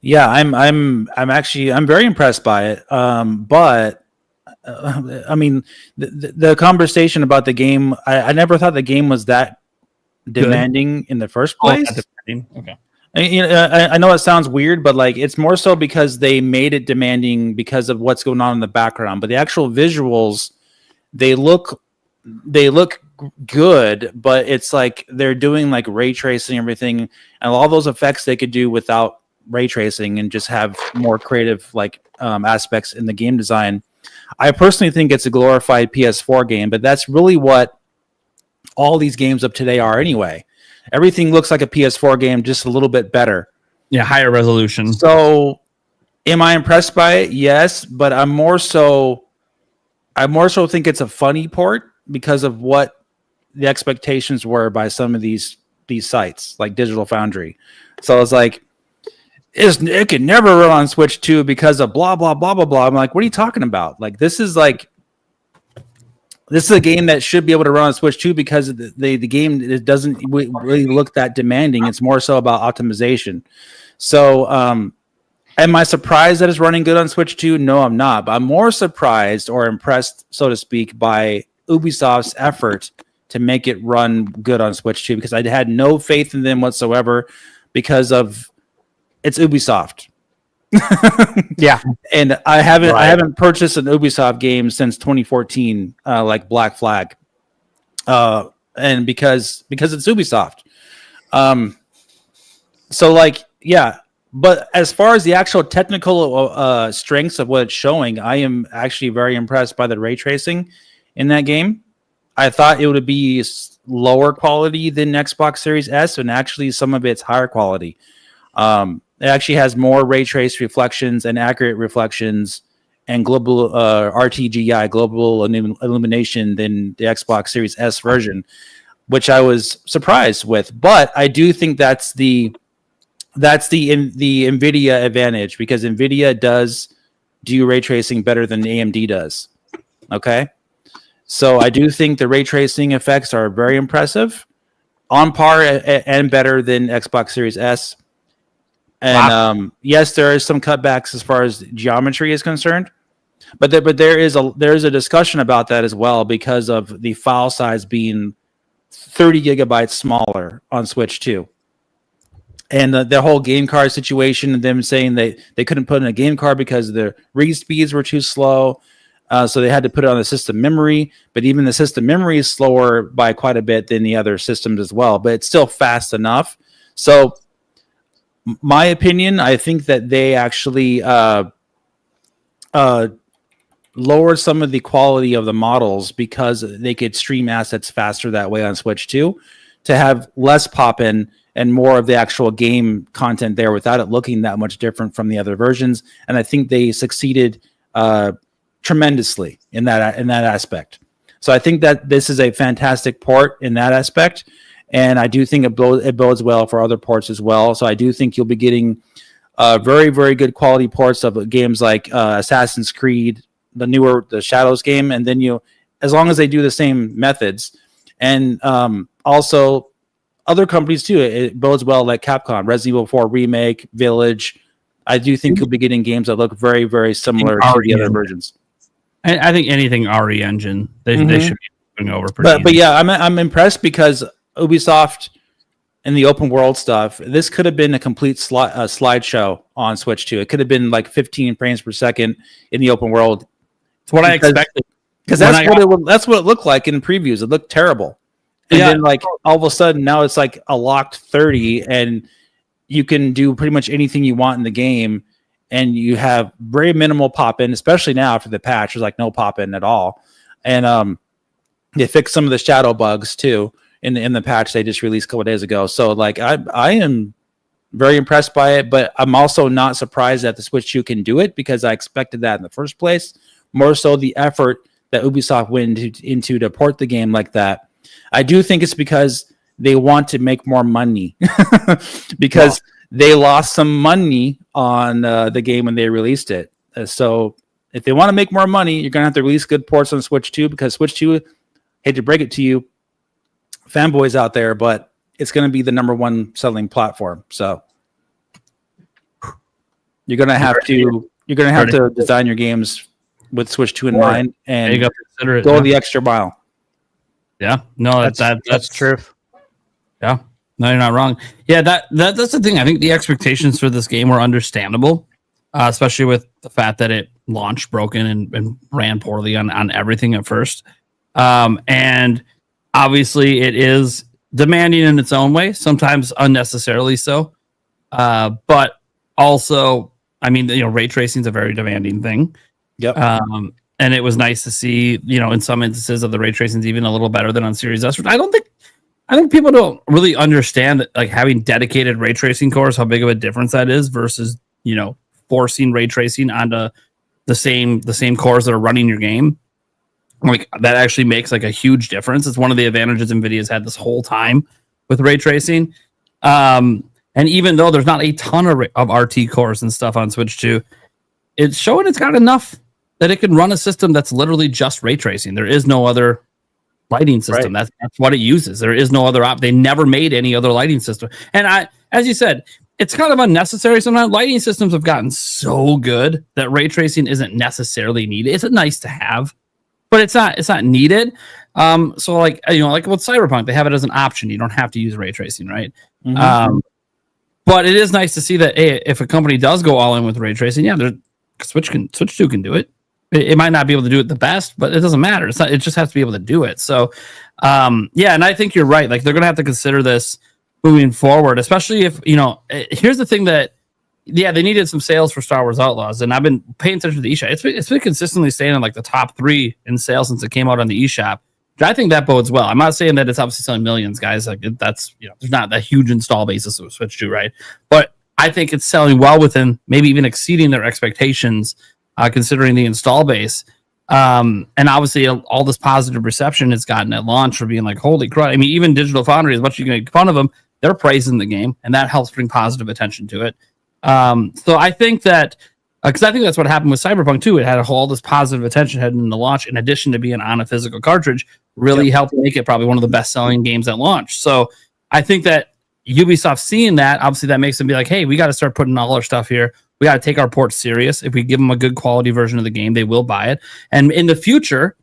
Yeah, I'm very impressed by it. But I mean, the conversation about the game, I never thought the game was that demanding in the first place. Okay. I know it sounds weird, but like it's more so because they made it demanding because of what's going on in the background. But the actual visuals, they look good, but it's like they're doing like ray tracing and everything, and all those effects they could do without ray tracing and just have more creative like aspects in the game design. I personally think it's a glorified PS4 game, but that's really what all these games of today are anyway. Everything looks like a PS4 game, just a little bit better. Yeah, higher resolution. So, am I impressed by it? Yes, but I more so think it's a funny port because of what the expectations were by some of these sites like Digital Foundry. So it's like, it can never run on Switch 2 because of blah blah blah blah blah. I'm like, what are you talking about? Like, this is a game that should be able to run on Switch 2 because the game, it doesn't really look that demanding. It's more so about optimization. So, am I surprised that it's running good on Switch 2? No, I'm not. But I'm more surprised or impressed, so to speak, by Ubisoft's effort to make it run good on Switch 2 because I had no faith in them whatsoever because of it's Ubisoft. Yeah, and I haven't purchased an Ubisoft game since 2014, like Black Flag, and because it's Ubisoft. So like, yeah. But as far as the actual technical strengths of what it's showing, I am actually very impressed by the ray tracing in that game. I thought it would be lower quality than Xbox Series S, and actually some of it's higher quality. It actually has more ray trace reflections and accurate reflections and global RTGI, global illumination, than the Xbox Series S version, which I was surprised with. But I do think that's the NVIDIA advantage, because NVIDIA does do ray tracing better than AMD does. Okay, so I do think the ray tracing effects are very impressive, on par and better than Xbox Series S. And yes, there is some cutbacks as far as geometry is concerned, but there is a discussion about that as well because of the file size being 30 gigabytes smaller on Switch 2. And the whole game card situation, and them saying they couldn't put in a game card because the read speeds were too slow. So they had to put it on the system memory. But even the system memory is slower by quite a bit than the other systems as well. But it's still fast enough. So my opinion, I think that they actually lowered some of the quality of the models because they could stream assets faster that way on Switch 2 to have less pop-in and more of the actual game content there without it looking that much different from the other versions. And I think they succeeded tremendously in that aspect. So I think that this is a fantastic port in that aspect. And I do think it bodes well for other ports as well. So I do think you'll be getting very, very good quality ports of games like Assassin's Creed, the Shadows game. And then as long as they do the same methods, and also other companies too, it bodes well, like Capcom, Resident Evil 4 Remake, Village. I do think you'll be getting games that look very, very similar to the other versions. I think anything RE engine, they should be moving over. But yeah, I'm impressed because Ubisoft and the open world stuff, this could have been a complete slideshow on Switch 2. It could have been like 15 frames per second in the open world. It's what I expected. Because that's what it looked like in previews. It looked terrible. And then like all of a sudden now it's like a locked 30 and you can do pretty much anything you want in the game, and you have very minimal pop-in, especially now after the patch. There's like no pop-in at all. And they fixed some of the shadow bugs too in the patch they just released a couple of days ago. So like I am very impressed by it, but I'm also not surprised that the Switch 2 can do it because I expected that in the first place. More so the effort that Ubisoft went into to port the game like that. I do think it's because they want to make more money because they lost some money on the game when they released it. So if they want to make more money, you're going to have to release good ports on Switch 2, because Switch 2, hate to break it to you, fanboys out there, but it's going to be the number one selling platform. So you're going to have to design your games with Switch 2 in mind and go the extra mile. Yeah, no, that's true. Yeah, no, you're not wrong. Yeah, that's the thing. I think the expectations for this game were understandable, especially with the fact that it launched broken and ran poorly on everything at first. And Obviously, it is demanding in its own way, sometimes unnecessarily so. But also, I mean, ray tracing is a very demanding thing. Yep. And it was nice to see, in some instances of the ray tracing is even a little better than on Series S. I think people don't really understand that, like, having dedicated ray tracing cores, how big of a difference that is versus, forcing ray tracing onto the same cores that are running your game. Like, that actually makes like a huge difference. It's one of the advantages NVIDIA's had this whole time with ray tracing. And even though there's not a ton of RT cores and stuff on Switch 2, it's showing it's got enough that it can run a system that's literally just ray tracing. There is no other lighting system. Right. That's what it uses. There is no other they never made any other lighting system. And as you said, it's kind of unnecessary sometimes. Lighting systems have gotten so good that ray tracing isn't necessarily needed. It's a nice to have, but it's not needed. So like with Cyberpunk, they have it as an option. You don't have to use ray tracing, right? Mm-hmm. But it is nice to see that, hey, if a company does go all in with ray tracing, Switch 2 can do it. It might not be able to do it the best, but it doesn't matter. It just has to be able to do it. So, and I think you're right. Like, they're going to have to consider this moving forward, especially if, here's the thing that, they needed some sales for Star Wars Outlaws, and I've been paying attention to the eShop. It's been consistently staying in like the top 3 in sales since it came out on the eShop. I think that bodes well. I'm not saying that it's obviously selling millions, guys. Like, that's, there's not that huge install basis of Switch 2, right? But I think it's selling well within, maybe even exceeding their expectations, considering the install base. And obviously all this positive reception it's gotten at launch for being like, holy crap. I mean, even Digital Foundry, as much as you can make fun of them, they're praising the game, and that helps bring positive attention to it. So I think that, because I think that's what happened with Cyberpunk too. It had all this positive attention heading into launch, in addition to being on a physical cartridge, really helped make it probably one of the best selling games at launch. So I think that Ubisoft seeing that, obviously that makes them be like, hey, we got to start putting all our stuff here. We got to take our ports serious. If we give them a good quality version of the game, they will buy it. And in the future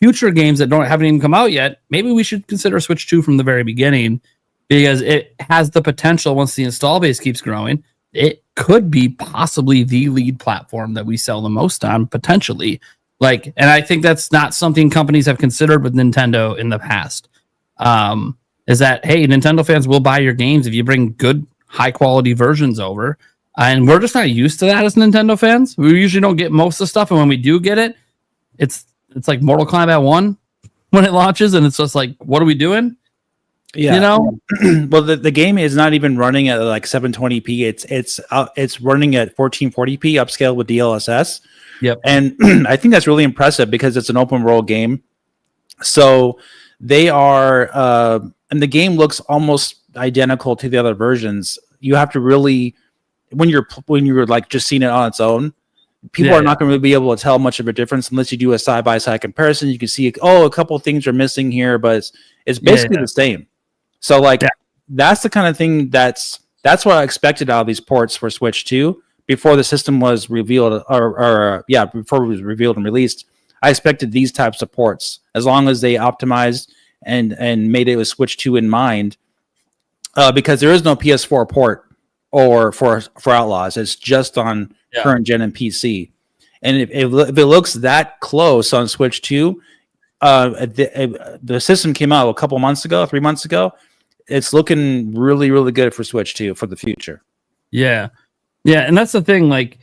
games that haven't even come out yet, maybe we should consider Switch 2 from the very beginning, because it has the potential, once the install base keeps growing, it could be possibly the lead platform that we sell the most on, potentially. Like, and I think that's not something companies have considered with Nintendo in the past. Is that, hey, Nintendo fans will buy your games if you bring good, high quality versions over. And we're just not used to that as Nintendo fans. We usually don't get most of the stuff, and when we do get it, it's like Mortal Kombat 1 when it launches, and it's just like, what are we doing? Yeah, well, the game is not even running at like 720p. It's running at 1440p upscale with DLSS. Yep. And I think that's really impressive because it's an open world game. So they are, and the game looks almost identical to the other versions. You have to really, when you're like just seeing it on its own, people are not going to be able to tell much of a difference unless you do a side by side comparison. You can see, a couple of things are missing here, but it's basically the same. So like that's the kind of thing that's what I expected out of these ports for Switch 2 before the system was revealed, before it was revealed and released. I expected these types of ports, as long as they optimized and made it with Switch 2 in mind, because there is no PS4 port or for Outlaws. It's just on current gen and PC. And if it looks that close on Switch 2, the system came out 3 months ago. It's looking really, really good for Switch 2 for the future. Yeah. And that's the thing. Like,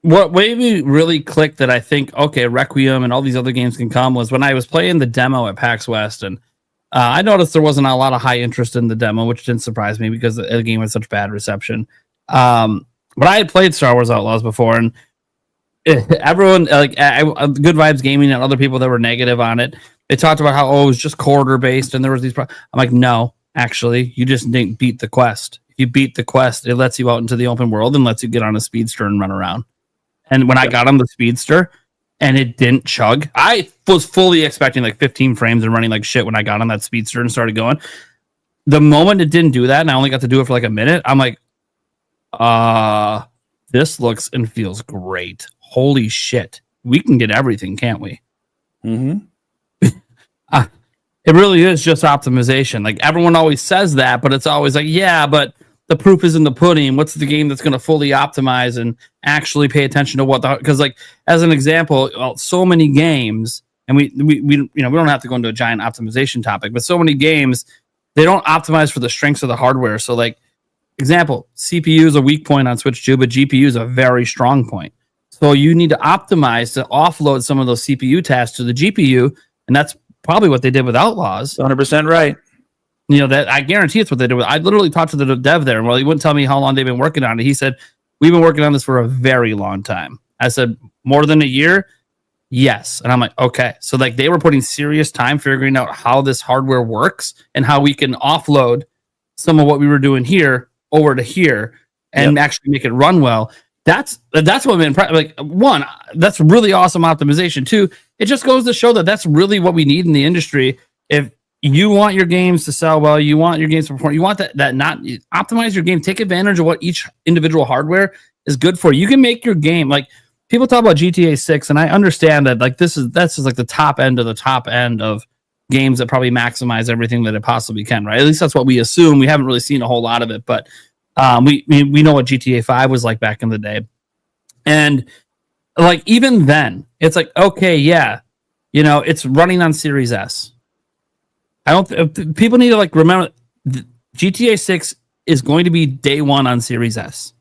what made me really click that I think, okay, Requiem and all these other games can come, was when I was playing the demo at PAX West, and I noticed there wasn't a lot of high interest in the demo, which didn't surprise me because the game had such bad reception. But I had played Star Wars Outlaws before, and everyone, like Good Vibes Gaming and other people that were negative on it, they talked about how, it was just corridor based and there was these I'm like, no, actually, you just didn't beat the quest. If you beat the quest, it lets you out into the open world and lets you get on a speedster and run around. And when I got on the speedster and it didn't chug, I was fully expecting like 15 frames and running like shit when I got on that speedster and started going. The moment it didn't do that, and I only got to do it for like a minute, I'm like, this looks and feels great. Holy shit. We can get everything, can't we? Mm-hmm. It really is just optimization. Like, everyone always says that, but it's always like, yeah, but the proof is in the pudding. What's the game that's going to fully optimize and actually pay attention to because, like, as an example, so many games and we don't have to go into a giant optimization topic, but so many games they don't optimize for the strengths of the hardware. So like example, CPU is a weak point on Switch 2, but GPU is a very strong point. So you need to optimize to offload some of those CPU tasks to the GPU, and that's probably what they did with Outlaws. 100% right. That I guarantee it's what they did. I literally talked to the dev there, and he wouldn't tell me how long they've been working on it. He said, "We've been working on this for a very long time." I said, "More than a year?" Yes. And I'm like, okay. So like they were putting serious time figuring out how this hardware works and how we can offload some of what we were doing here over to here and actually make it run well. That's what been like. One, that's really awesome optimization. Two, it just goes to show that that's really what we need in the industry. If you want your games to sell well, you want your games to perform, you want that not optimize your game, take advantage of what each individual hardware is good for. You can make your game like people talk about GTA 6, and I understand that like that's like the top end of games that probably maximize everything that it possibly can, right? At least that's what we assume. We haven't really seen a whole lot of it, but we know what GTA 5 was like back in the day. And like even then, it's like, okay, yeah, it's running on Series S. People need to like remember GTA 6 is going to be day one on Series S.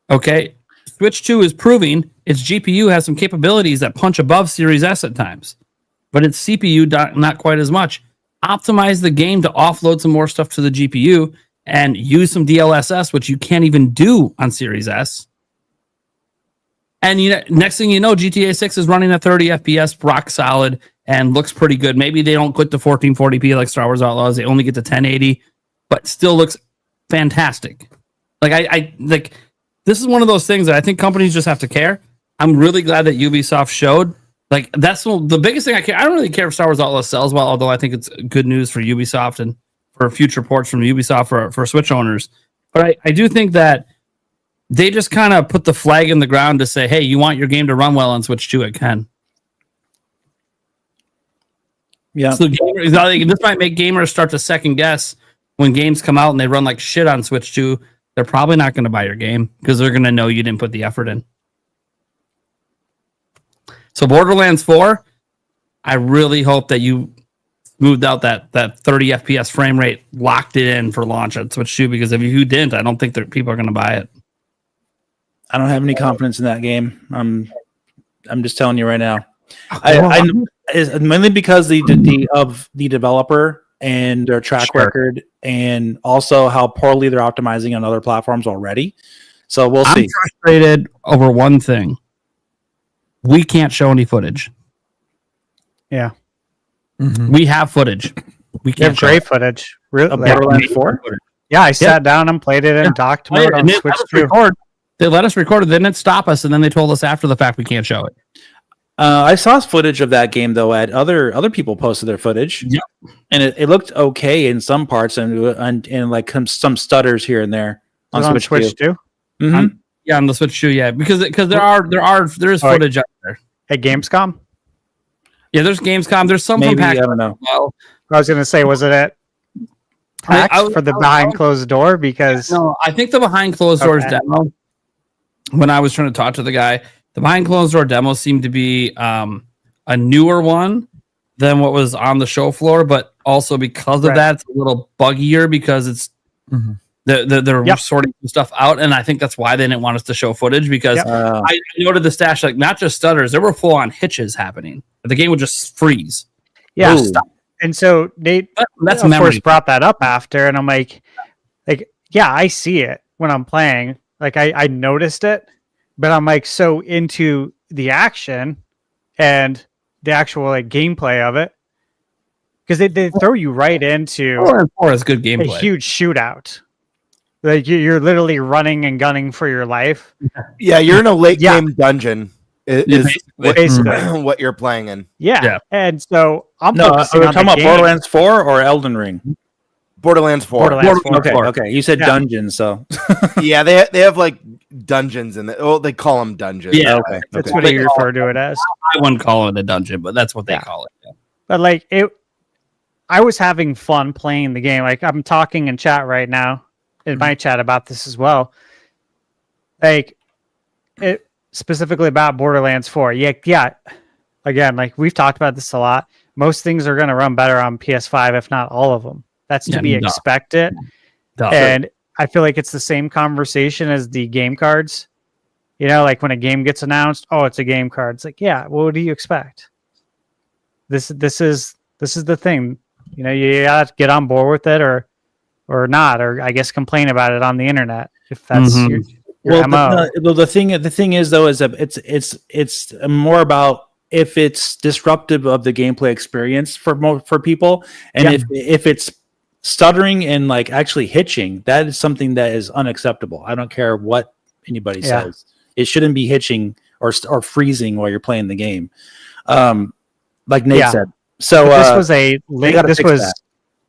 Okay. Switch 2 is proving its GPU has some capabilities that punch above Series S at times, but its CPU not quite as much. Optimize the game to offload some more stuff to the GPU and use some DLSS, which you can't even do on Series S. And next thing you know, GTA 6 is running at 30 FPS, rock solid, and looks pretty good. Maybe they don't quit to 1440p like Star Wars Outlaws. They only get to 1080, but still looks fantastic. Like I like. This is one of those things that I think companies just have to care. I'm really glad that Ubisoft showed. Like, that's the biggest thing I care. I don't really care if Star Wars Outlaws sells well, although I think it's good news for Ubisoft and for future ports from Ubisoft for Switch owners. But I do think that they just kind of put the flag in the ground to say, hey, you want your game to run well on Switch 2, it can. Yeah. So this might make gamers start to second guess when games come out and they run like shit on Switch 2. They're probably not going to buy your game because they're going to know you didn't put the effort in. So Borderlands 4, I really hope that you smoothed out that 30 FPS frame rate, locked it in for launch at Switch 2, because if you didn't, I don't think that people are going to buy it. I don't have any confidence in that game. I'm just telling you right now. It's mainly because of the developer and their track record, and also how poorly they're optimizing on other platforms already. So we'll see. I'm frustrated over one thing. We can't show any footage. Yeah. Mm-hmm. We have footage. We You have can't show great it. footage. Really? Borderlands 4? Yeah, I sat down and played it in docked mode on And they Switch let us 2. record. They let us record it. They didn't stop us, and then they told us after the fact we can't show it. I saw footage of that game though. At other people posted their footage, Yep. and it looked okay in some parts, and like some stutters here and there on On Switch, Switch 2? Mm-hmm. Yeah, on the Switch 2, yeah, because there is footage out there. At Gamescom? Yeah, there's Gamescom. There's some Maybe, from PAX I don't know. well. I was going to say, was it at PAX for the behind closed door? Because No, I think the behind closed doors Okay. demo, when I was trying to talk to the guy, the behind closed door demo seemed to be a newer one than what was on the show floor, but also because of that, it's a little buggier because it's they're sorting some stuff out, and I think that's why they didn't want us to show footage, because I noted the stash, like not just stutters, there were full on hitches happening. The game would just freeze. yeah. Ooh. And so Nate, That's of memory. course, brought that up after, and I'm like, yeah, I see it when I'm playing. Like I noticed it, but I'm like so into the action and the actual like gameplay of it, because they throw you right into 4 is good a gameplay. huge shootout. Like you're literally running and gunning for your life. Yeah, you're in a late Yeah. game dungeon. Is Basically. what you're playing in. Yeah. And so I'm No, are focusing we on talking the about game. Borderlands 4 or Elden Ring? Borderlands 4. Borderlands 4. Okay, okay. You said Yeah. dungeons, so Yeah, they have like dungeons in it. Oh, they call them dungeons. Yeah. okay. That's okay. what you refer to it as. I wouldn't call it a dungeon, but that's what they call it. Yeah. But like I was having fun playing the game. Like I'm talking in chat right now, in my chat, about this as well. Like it specifically about Borderlands 4. Yeah. again, like we've talked about this a lot. Most things are going to run better on PS5, if not all of them. That's to be expected. And I feel like it's the same conversation as the game cards. You know, like when a game gets announced, oh, it's a game card. It's like, yeah, what do you expect? This is the thing. You know, you gotta get on board with it or not, or I guess complain about it on the internet if that's your MO. The thing is though, is that it's more about if it's disruptive of the gameplay experience for people, and if it's stuttering and like actually hitching, that is something that is unacceptable. I don't care what anybody says. It shouldn't be hitching or freezing while you're playing the game. Like Nate said. So but this was this was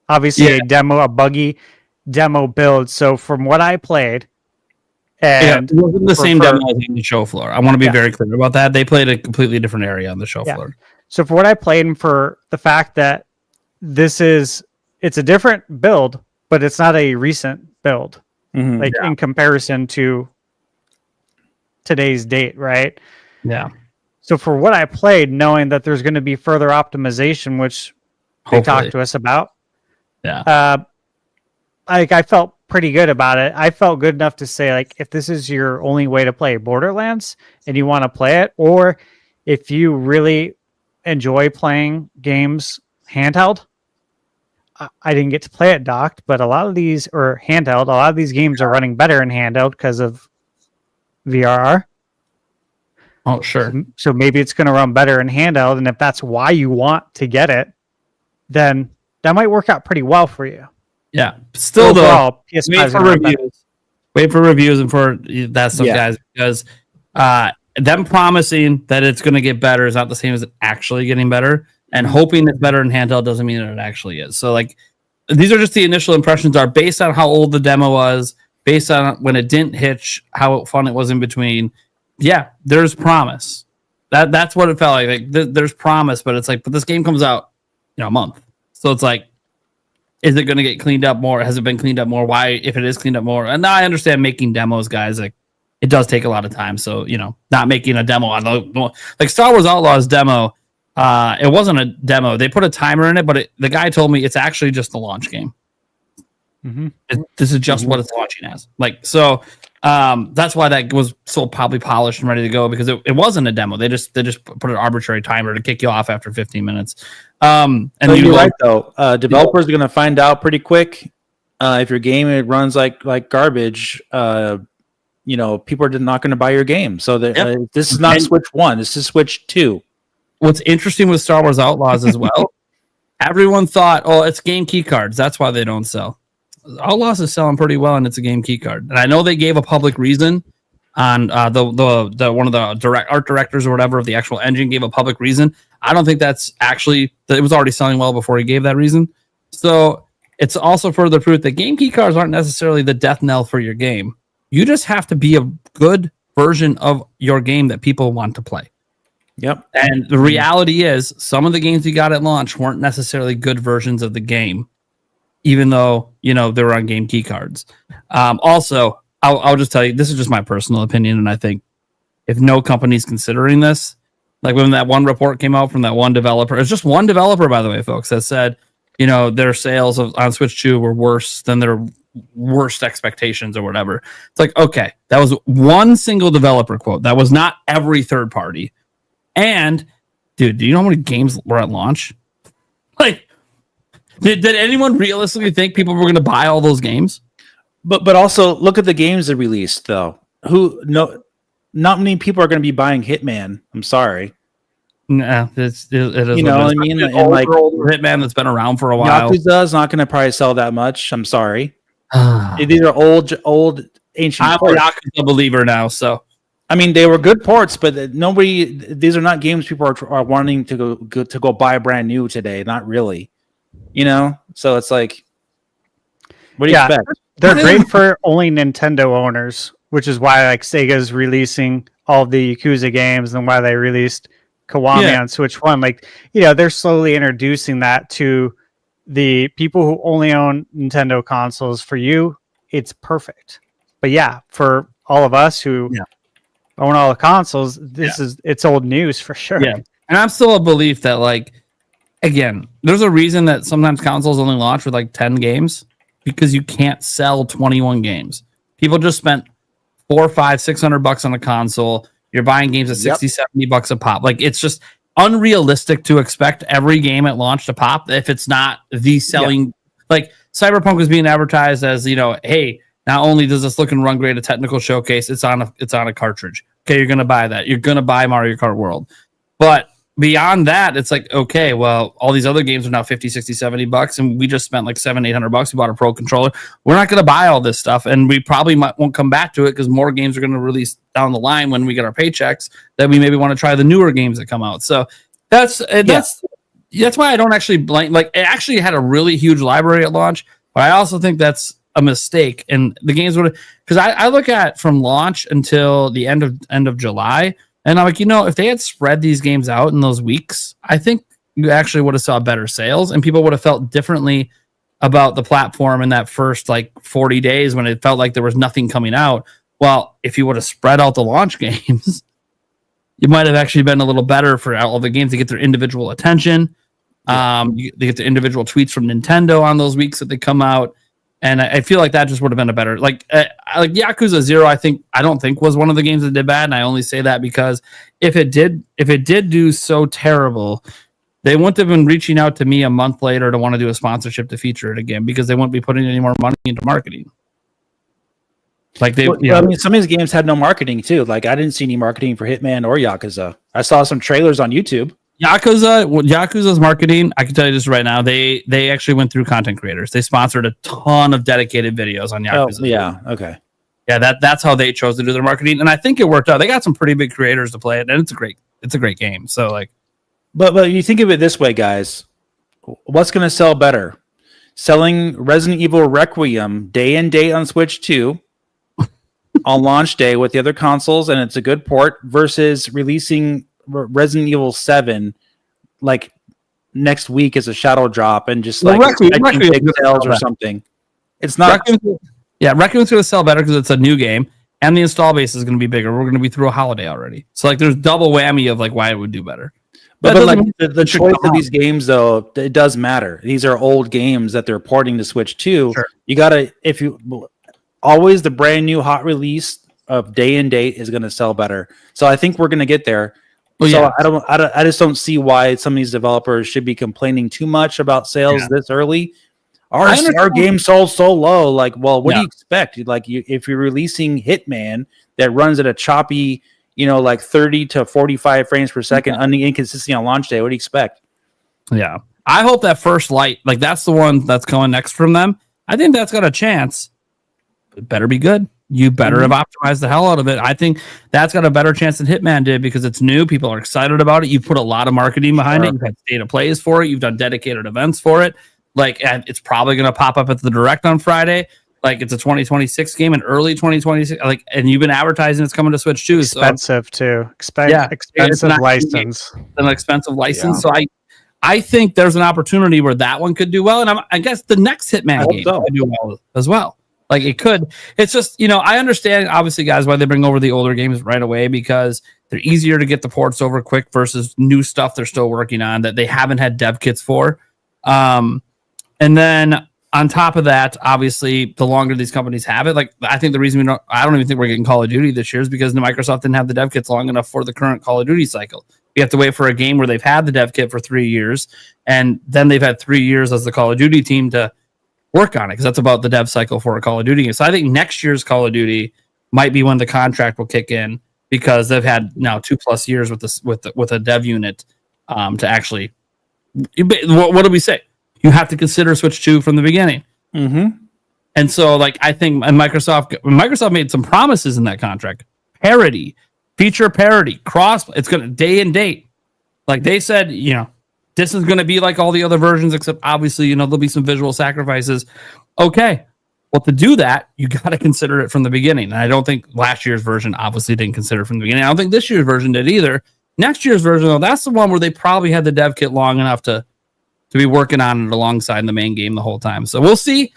obviously a demo, a buggy demo build. So from what I played, and it wasn't the same demo as on the show floor. I want to be very clear about that. They played a completely different area on the show floor. So for what I played, and for the fact that it's a different build, but it's not a recent build, in comparison to today's date, right? Yeah. So for what I played, knowing that there's going to be further optimization, which they talked to us about, I felt pretty good about it. I felt good enough to say, like, if this is your only way to play Borderlands and you want to play it, or if you really enjoy playing games handheld, I didn't get to play it docked, but a lot of these games are running better in handheld because of VRR. Oh, sure. So maybe it's going to run better in handheld, and if that's why you want to get it, then that might work out pretty well for you. Yeah. Still, overall, though, wait for reviews and for that stuff, guys, because them promising that it's going to get better is not the same as it actually getting better, and hoping it's better in handheld doesn't mean that it actually is. So, like, these are just the initial impressions are based on how old the demo was, based on when it didn't hitch, how fun it was in between. Yeah, there's promise. That's what it felt like. There's promise, but it's like, but this game comes out, a month. So it's like, is it going to get cleaned up more? Has it been cleaned up more? Why, if it is cleaned up more? And now I understand making demos, guys. Like, it does take a lot of time. So, not making a demo on like Star Wars Outlaws demo. It wasn't a demo. They put a timer in it, but the guy told me it's actually just the launch game. This is just what it's launching as. Like, so that's why that was so probably polished and ready to go, because it wasn't a demo. They just put an arbitrary timer to kick you off after 15 minutes. And so you're right though. Developers are going to find out pretty quick if your game runs like garbage. People are not going to buy your game. So this is not Switch 1. This is Switch 2. What's interesting with Star Wars Outlaws as well, everyone thought, oh, it's game key cards. That's why they don't sell. Outlaws is selling pretty well, and it's a game key card. And I know they gave a public reason on the one of the art directors or whatever of the actual engine gave a public reason. I don't think that's actually that it was already selling well before he gave that reason. So it's also further proof that game key cards aren't necessarily the death knell for your game. You just have to be a good version of your game that people want to play. Yep. And the reality is some of the games you got at launch weren't necessarily good versions of the game, even though, they were on game key cards. Also, I'll just tell you, this is just my personal opinion. And I think if no company's considering this, like when that one report came out from that one developer, it's just one developer, by the way, folks, that said, their sales on Switch 2 were worse than their worst expectations or whatever. It's like, okay, that was one single developer quote. That was not every third party. And dude, do you know how many games were at launch? Like, did anyone realistically think people were going to buy all those games? But also look at the games they released though. Not many people are going to be buying Hitman. I'm sorry. Nah, it is. You know what I mean? And like Hitman that's been around for a while. Yakuza is not going to probably sell that much. I'm sorry. These are old ancient. I'm a Yakuza believer now, so. I mean, they were good ports, but these are not games people are wanting to go buy brand new today. Not really, So it's like, what do you expect? They're great for only Nintendo owners, which is why like Sega's releasing all the Yakuza games and why they released Kiwami on Switch 1. Like, they're slowly introducing that to the people who only own Nintendo consoles. For you, it's perfect. But yeah, for all of us who own all the consoles, it's old news for sure. Yeah. And I'm still a belief that, like, again, there's a reason that sometimes consoles only launch with like 10 games because you can't sell 21 games. People just spent $400, $500, $600 on a console. You're buying games at 60, $70 a pop. Like, it's just unrealistic to expect every game at launch to pop if it's not the selling. Like, Cyberpunk was being advertised as, you know, hey, not only does this look and run great, a technical showcase, it's on a cartridge. Okay, you're gonna buy that. You're gonna buy Mario Kart World. But beyond that, it's like, okay, well, all these other games are now 50, 60, $70, and we just spent like $700, $800. We bought a Pro controller. We're not going to buy all this stuff, and we probably won't come back to it because more games are going to release down the line when we get our paychecks that we maybe want to try the newer games that come out. So that's why I don't actually blame. Like, it actually had a really huge library at launch, but I also think that's a mistake. And the games would, because I look at from launch until the end of July. And I'm like, you know, if they had spread these games out in those weeks, I think you actually would have saw better sales and people would have felt differently about the platform in that first like 40 days when it felt like there was nothing coming out. Well, if you would have spread out the launch games, you might have actually been a little better for all the games to get their individual attention. They get the individual tweets from Nintendo on those weeks that they come out. And I feel like that just would have been a better, like Yakuza 0. I don't think was one of the games that did bad, and I only say that because if it did do so terrible, they wouldn't have been reaching out to me a month later to want to do a sponsorship to feature it again because they wouldn't be putting any more money into marketing. Like I mean, some of these games had no marketing too. Like I didn't see any marketing for Hitman or Yakuza. I saw some trailers on YouTube. Yakuza's marketing, I can tell you this right now, they actually went through content creators. They sponsored a ton of dedicated videos on Yakuza. Oh, yeah, okay. Yeah, that's how they chose to do their marketing, and I think it worked out. They got some pretty big creators to play it, and it's a great game. So like, but you think of it this way, guys. What's going to sell better? Selling Resident Evil Requiem day and date on Switch 2 on launch day with the other consoles, and it's a good port, versus releasing Resident Evil 7 like next week as a shadow drop and just like big sales or something. It's not. Requiem's going to sell better because it's a new game and the install base is going to be bigger. We're going to be through a holiday already, so like there's double whammy of like why it would do better. But like the choice of these games though, it does matter. These are old games that they're porting to Switch 2. Sure. You gotta always the brand new hot release of day and date is going to sell better. So I think we're going to get there. Well, so yeah. I just don't see why some of these developers should be complaining too much about sales this early. Our game sold so low. Like, well, what do you expect? Like, if you're releasing Hitman that runs at a choppy, like 30 to 45 frames per second, inconsistent on launch day, what do you expect? Yeah, I hope that First Light, like that's the one that's coming next from them. I think that's got a chance. It better be good. You better have optimized the hell out of it. I think that's got a better chance than Hitman did because it's new. People are excited about it. You put a lot of marketing behind it. You've had state of plays for it. You've done dedicated events for it. Like, it's probably going to pop up at the Direct on Friday. Like, it's a 2026 game in early 2026. Like, and you've been advertising it's coming to Switch too. Expensive too. Expensive license. An expensive license. Yeah. So I think there's an opportunity where that one could do well, and I guess the next Hitman game could do well as well. Like it could. It's just, I understand, obviously, guys, why they bring over the older games right away because they're easier to get the ports over quick versus new stuff they're still working on that they haven't had dev kits for. And then on top of that, obviously, the longer these companies have it, like I think the reason I don't even think we're getting Call of Duty this year is because Microsoft didn't have the dev kits long enough for the current Call of Duty cycle. You have to wait for a game where they've had the dev kit for 3 years, and then they've had 3 years as the Call of Duty team to work on it because that's about the dev cycle for a Call of Duty game. So I think next year's Call of Duty might be when the contract will kick in because they've had now 2+ years with this with a dev unit to actually. What do we say? You have to consider Switch 2 from the beginning. Mm-hmm. And so, like, I think Microsoft made some promises in that contract: parity, feature parity, cross. It's going to day and date. Like they said, this is going to be like all the other versions, except obviously, there'll be some visual sacrifices. Okay. Well, to do that, you got to consider it from the beginning. And I don't think last year's version obviously didn't consider it from the beginning. I don't think this year's version did either. Next year's version, though, that's the one where they probably had the dev kit long enough to be working on it alongside the main game the whole time. So we'll see.